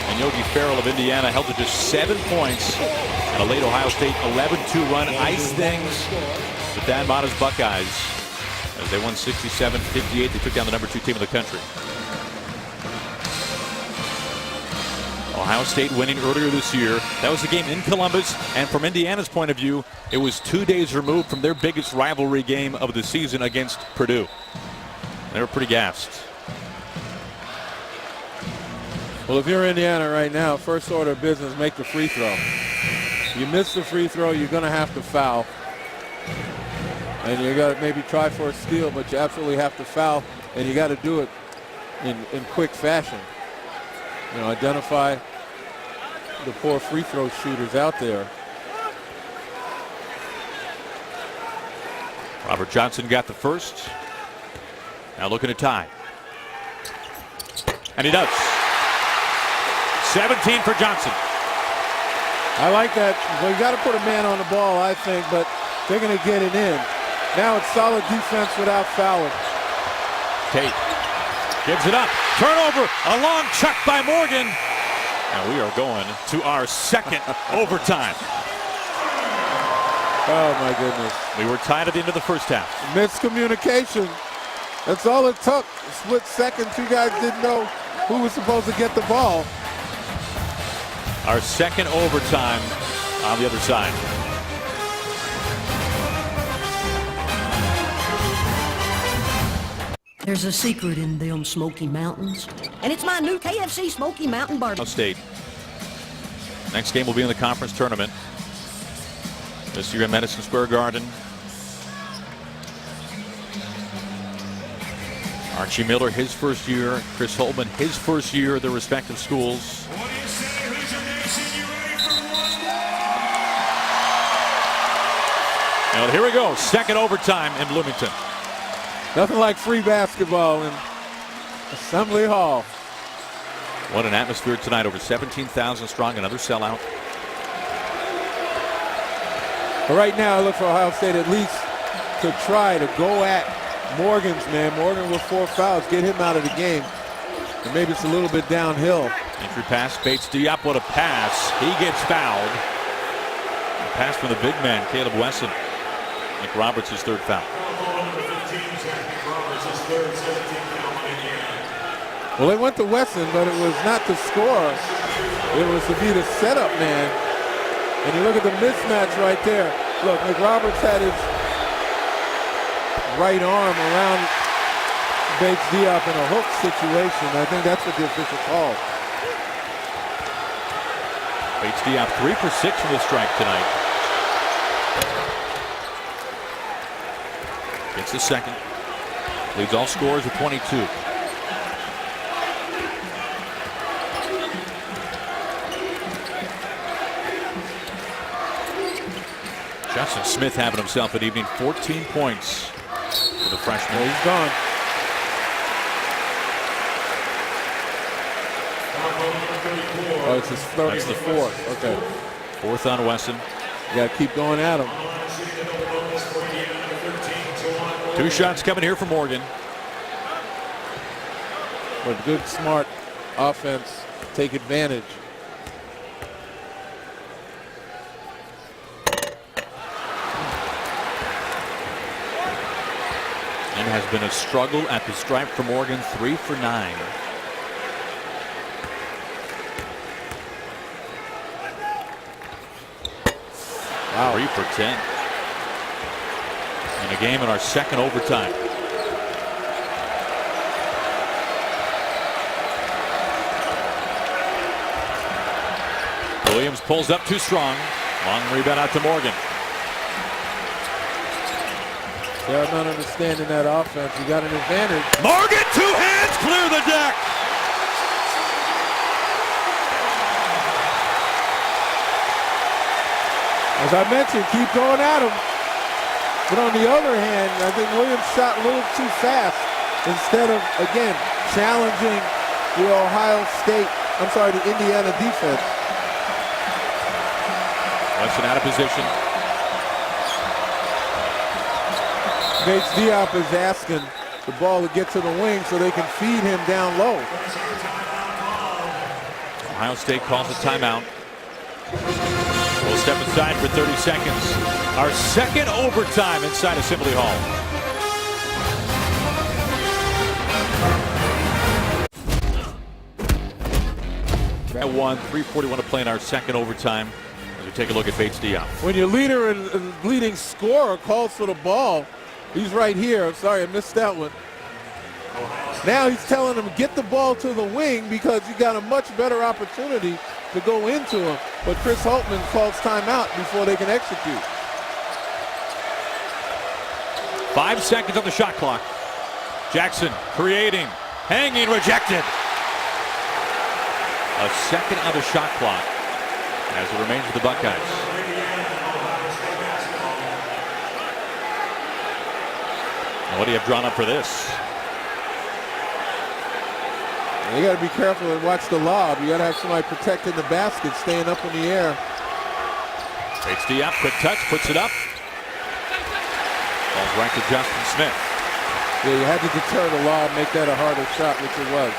And Yogi Ferrell of Indiana held to just 7 points. And a late Ohio State 11-2 run iced things with Dan Mata's Buckeyes as they won 67-58. They took down the number 2 team in the country. Ohio State winning earlier this year. That was a game in Columbus, and from Indiana's point of view, it was 2 days removed from their biggest rivalry game of the season against Purdue. They were pretty gassed. Well, if you're Indiana right now, first order of business, make the free throw. You miss the free throw, you're going to have to foul. And you got to maybe try for a steal, but you absolutely have to foul, and you got to do it in quick fashion. You know, identify the poor free throw shooters out there. Robert Johnson got the first. Now looking to tie. And he does. 17 for Johnson. I like that. Well, you got to put a man on the ball, I think, but they're going to get it in. Now it's solid defense without fouling. Tate gives it up. Turnover. A long chuck by Morgan. And we are going to our second overtime. Oh, my goodness. We were tied at the end of the first half. Miscommunication. That's all it took. Split second. 2 guys didn't know who was supposed to get the ball. Our second overtime on the other side. There's a secret in them Smoky Mountains, and it's my new KFC Smoky Mountain Barbecue. State. Next game will be in the conference tournament. This year at Madison Square Garden. Archie Miller, his first year. Chris Holtmann, his first year at their respective schools. What do you say, Hoosier Nation? You ready for one? And here we go. Second overtime in Bloomington. Nothing like free basketball in Assembly Hall. What an atmosphere tonight. Over 17,000 strong. Another sellout. But right now, I look for Ohio State at least to try to go at Morgan's man. Morgan with 4 fouls. Get him out of the game. And maybe it's a little bit downhill. Entry pass. Bates Diop. What a pass. He gets fouled. A pass from the big man, Caleb Wesson. Nick Roberts, his 3rd foul. Well, they went to Wesson, but it was not to score. It was to be the setup man. And you look at the mismatch right there. Look, McRoberts had his right arm around Bates Diop in a hook situation. I think that's what the official called. Bates Diop 3 for 6 from the strike tonight. Gets the second. Leads all scorers with 22. Justin Smith having himself an evening. 14 points for the freshman. Well, he's gone. Oh, it's his 34th. Okay. 4th on Wesson. You got to keep going at him. 2 shots coming here for Morgan. But good, smart offense. Take advantage. And has been a struggle at the stripe for Morgan. 3 for 9. Wow. 3 for 10. In a game in our second overtime. Williams pulls up too strong. Long rebound out to Morgan. Yeah, I'm not understanding that offense. You got an advantage. Morgan, 2 hands, clear the deck. As I mentioned, keep going at him. But on the other hand, I think Williams shot a little too fast instead of, again, challenging the the Indiana defense. Weston out of position. Gates Diop is asking the ball to get to the wing so they can feed him down low. Ohio State calls a timeout. We'll step aside for 30 seconds. Our second overtime inside Assembly Hall. At 3:41 to play in our second overtime. As we take a look at Bates Diop. When your leader and leading scorer calls for the ball, he's right here. I'm sorry, I missed that one. Now he's telling him get the ball to the wing because you got a much better opportunity to go into him. But Chris Holtman calls timeout before they can execute. 5 seconds on the shot clock. Jackson creating, hanging, rejected. A second on the shot clock as it remains with the Buckeyes. And what do you have drawn up for this? You got to be careful and watch the lob. You got to have somebody protecting the basket, staying up in the air. Takes Diop, quick touch, puts it up. Ball's right to Justin Smith. Yeah, you had to deter the lob, make that a harder shot, which it was.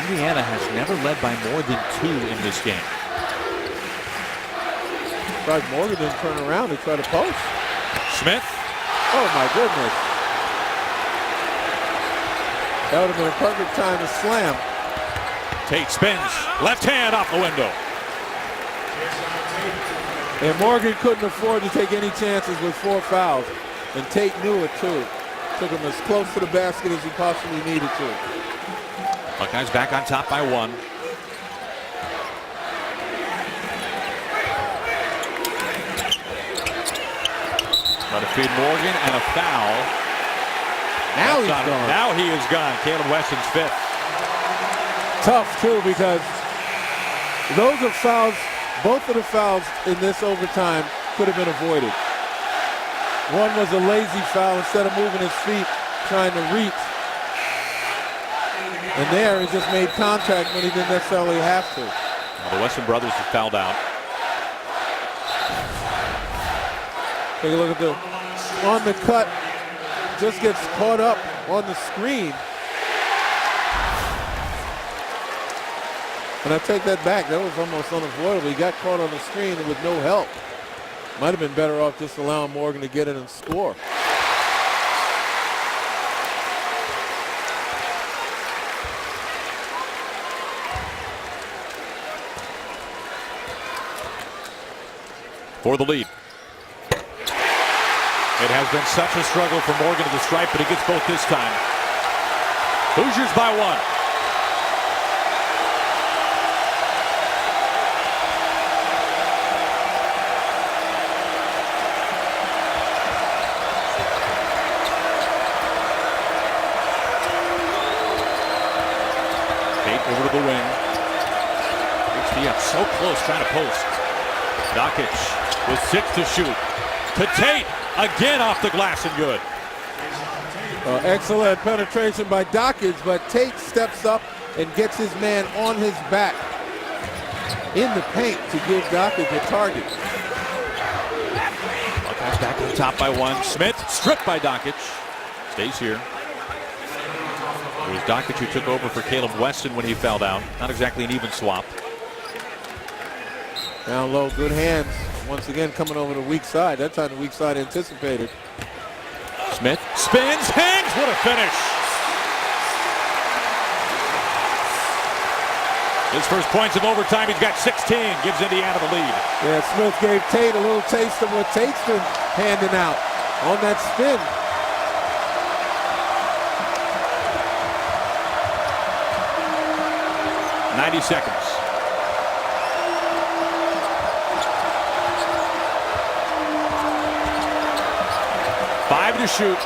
Indiana has never led by more than 2 in this game. Morgan didn't turn around and try to post. Smith. Oh my goodness. That would have been a perfect time to slam. Tate spins. Left hand off the window. And Morgan couldn't afford to take any chances with 4 fouls. And Tate knew it too. Took him as close to the basket as he possibly needed to. Buckeyes back on top by 1. Try to feed Morgan and a foul. Now he's gone. Now he is gone. Caleb Weston's 5th. Tough too because those are fouls. Both of the fouls in this overtime could have been avoided. One was a lazy foul instead of moving his feet, trying to reach. And there he just made contact when he didn't necessarily have to. Well, the Weston brothers have fouled out. Take a look at the on the cut, just gets caught up on the screen. And I take that back, that was almost unavoidable. He got caught on the screen with no help. Might have been better off just allowing Morgan to get in and score. For the lead. It has been such a struggle for Morgan to the stripe, but he gets both this time. Hoosiers by 1. Tate over to the wing. So close, trying to post. Dockich with 6 to shoot. To Tate, again off the glass and good. Excellent penetration by Dockich, but Tate steps up and gets his man on his back in the paint to give Dockich a target. Buckeyes back on top by 1. Smith stripped by Dockich. Stays here. It was Dockich who took over for Caleb Weston when he fouled out. Not exactly an even swap. Down low, good hands. Once again, coming over the weak side. That time the weak side anticipated. Smith Spins, hangs, what a finish. His first points of overtime, he's got 16, gives Indiana the lead. Yeah, Smith gave Tate a little taste of what Tate's been handing out on that spin. .90 seconds. Five to shoot.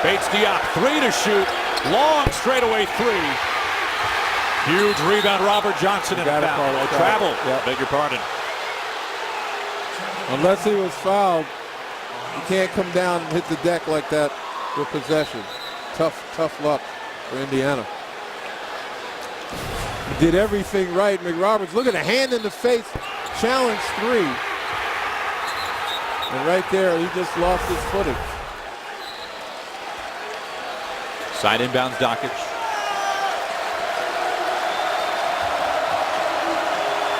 Bates Diop, 3 to shoot. Long straightaway 3. Huge rebound, Robert Johnson, and a foul. No travel. Yep. Beg your pardon. Unless he was fouled, you can't come down and hit the deck like that with possession. Tough luck for Indiana. He did everything right. McRoberts, look at the hand in the face. Challenge 3. And right there, he just lost his footing. Side inbounds Dockage.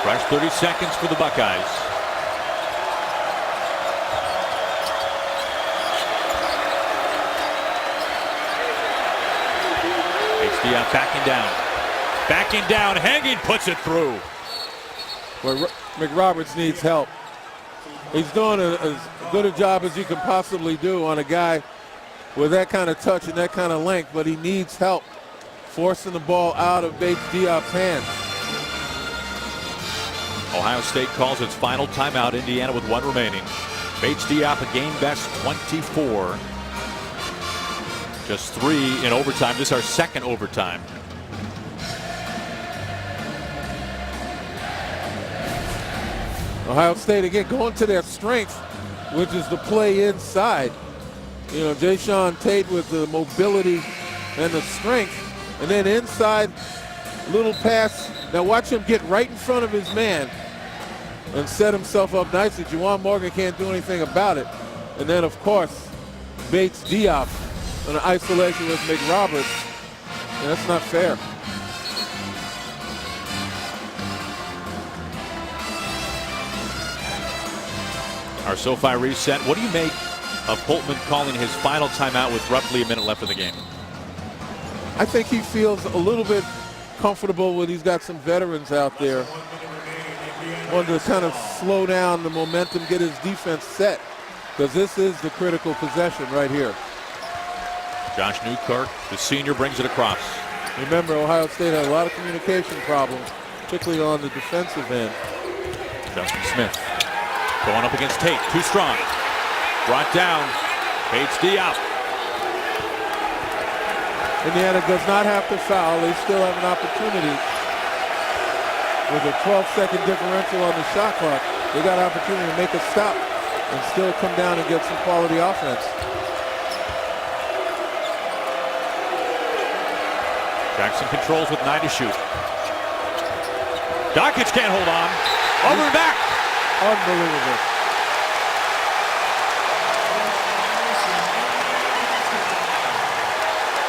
Fresh 30 seconds for the Buckeyes. HDF backing down, hanging, puts it through. Well, McRoberts needs help. He's doing as good a job as you can possibly do on a guy with that kind of touch and that kind of length, but he needs help forcing the ball out of Bates Diop's hands. Ohio State calls its final timeout. Indiana with 1 remaining. Bates Diop a game best 24. Just 3 in overtime. This is our second overtime. Ohio State again going to their strength, which is the play inside. You know, Jayshawn Tate with the mobility and the strength, and then inside, little pass. Now watch him get right in front of his man and set himself up nicely. Juwan Morgan can't do anything about it. And then, of course, Bates Diop in an isolation with McRoberts. And that's not fair. Our SoFi reset. What do you make of Holtman calling his final timeout with roughly a minute left in the game? I think he feels a little bit comfortable when he's got some veterans out there. Wanted to kind of slow down the momentum, get his defense set, because this is the critical possession right here. Josh Newkirk, the senior, brings it across. Remember, Ohio State had a lot of communication problems, particularly on the defensive end. Justin Smith going up against Tate, too strong. Brought down, Bates Diop. Indiana does not have to foul. They still have an opportunity. With a 12-second differential on the shot clock, they got an opportunity to make a stop and still come down and get some quality offense. Jackson controls with 9 to shoot. Dockage can't hold on. Over and back. Unbelievable.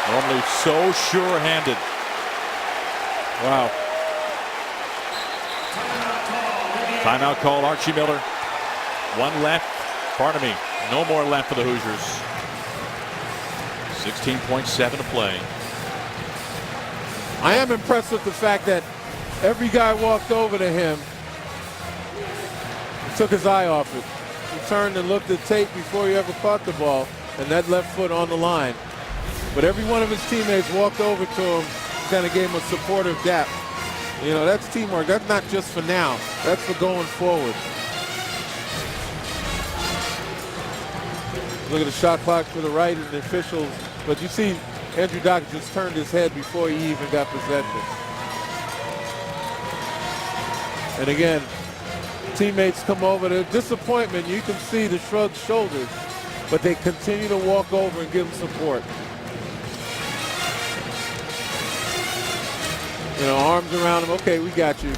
Normally so sure-handed. Wow. Timeout call, Archie Miller. 1 left. Pardon me. No more left for the Hoosiers. 16.7 to play. I am impressed with the fact that every guy walked over to him and took his eye off it. He turned and looked at Tate before he ever caught the ball, and that left foot on the line. But every one of his teammates walked over to him, kind of gave him a supportive dap. You know, that's teamwork. That's not just for now. That's for going forward. Look at the shot clock to the right and the officials. But you see Andrew Dockage just turned his head before he even got possession. And again, teammates come over. The disappointment, you can see the shrugged shoulders, but they continue to walk over and give him support. You know, arms around him. Okay, we got you.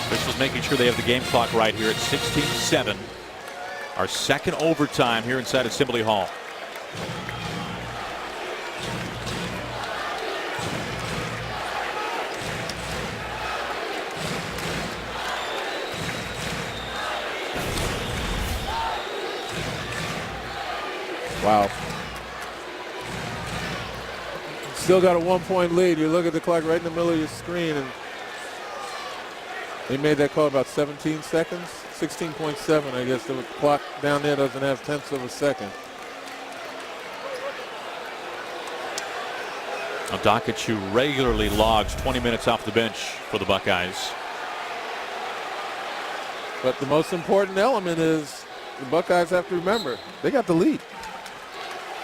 Officials making sure they have the game clock right here at 16-7. Our second overtime here inside Assembly Hall. Wow. Still got a 1-point lead. You look at the clock right in the middle of your screen, and they made that call about 17 seconds. 16.7, I guess. The clock down there doesn't have tenths of a second. Dockett, who regularly logs 20 minutes off the bench for the Buckeyes. But the most important element is the Buckeyes have to remember, they got the lead.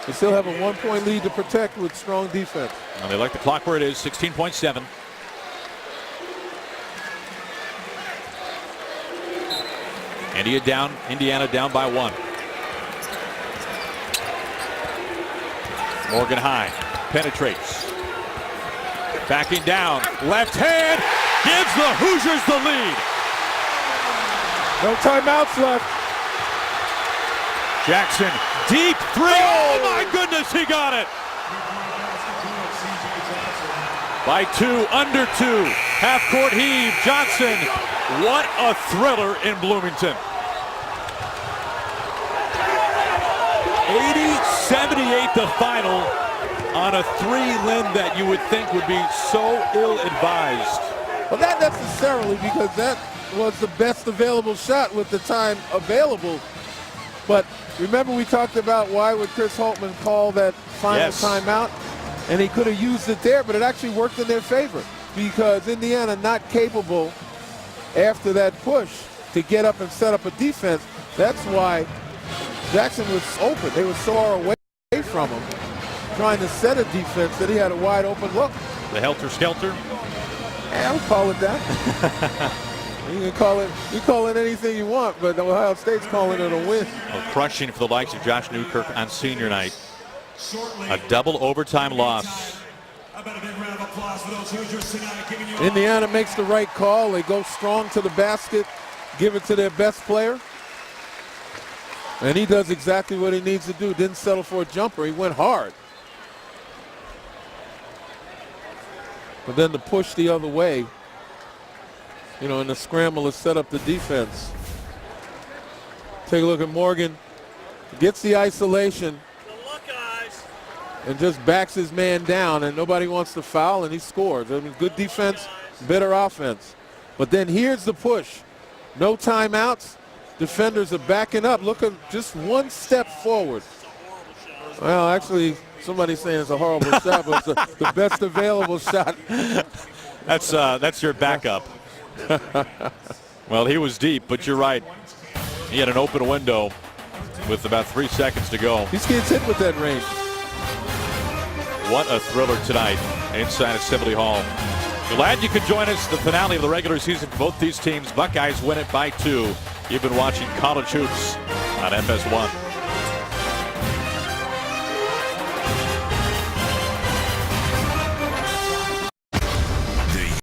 They still have a 1-point lead to protect with strong defense. And they like the clock where it is, 16.7. Indiana down by 1. Morgan High penetrates. Backing down, left hand, gives the Hoosiers the lead. No timeouts left. Jackson, deep three. Oh my goodness, he got it. By 2, under 2. Half court heave, Johnson. What a thriller in Bloomington. 80-78 the final on a 3 that you would think would be so ill-advised. Well, not necessarily, because that was the best available shot with the time available. But remember, we talked about why would Chris Holtmann call that final timeout? And he could have used it there, but it actually worked in their favor because Indiana not capable after that push to get up and set up a defense. That's why Jackson was open. They were so far away from him, trying to set a defense that he had a wide open look. The helter-skelter? Yeah, I would call it that. You can call it anything you want, but Ohio State's calling it a win. Oh, crushing for the likes of Josh Newkirk on senior night. A double overtime loss. Indiana makes the right call. They go strong to the basket, give it to their best player. And he does exactly what he needs to do. Didn't settle for a jumper. He went hard. But then the push the other way, you know, in the scramble to set up the defense. Take a look at Morgan. Gets the isolation and just backs his man down, and nobody wants to foul, and he scores. I mean, good defense, better offense. But then here's the push. No timeouts. Defenders are backing up. Look at just one step forward. Well, actually, somebody's saying it's a horrible shot, but it's the best available shot. That's your backup. Well, he was deep, but you're right. He had an open window with about 3 seconds to go. These kids hit with that range. What a thriller tonight inside Assembly Hall. Glad you could join us. The finale of the regular season for both these teams. Buckeyes win it by 2. You've been watching College Hoops on FS1.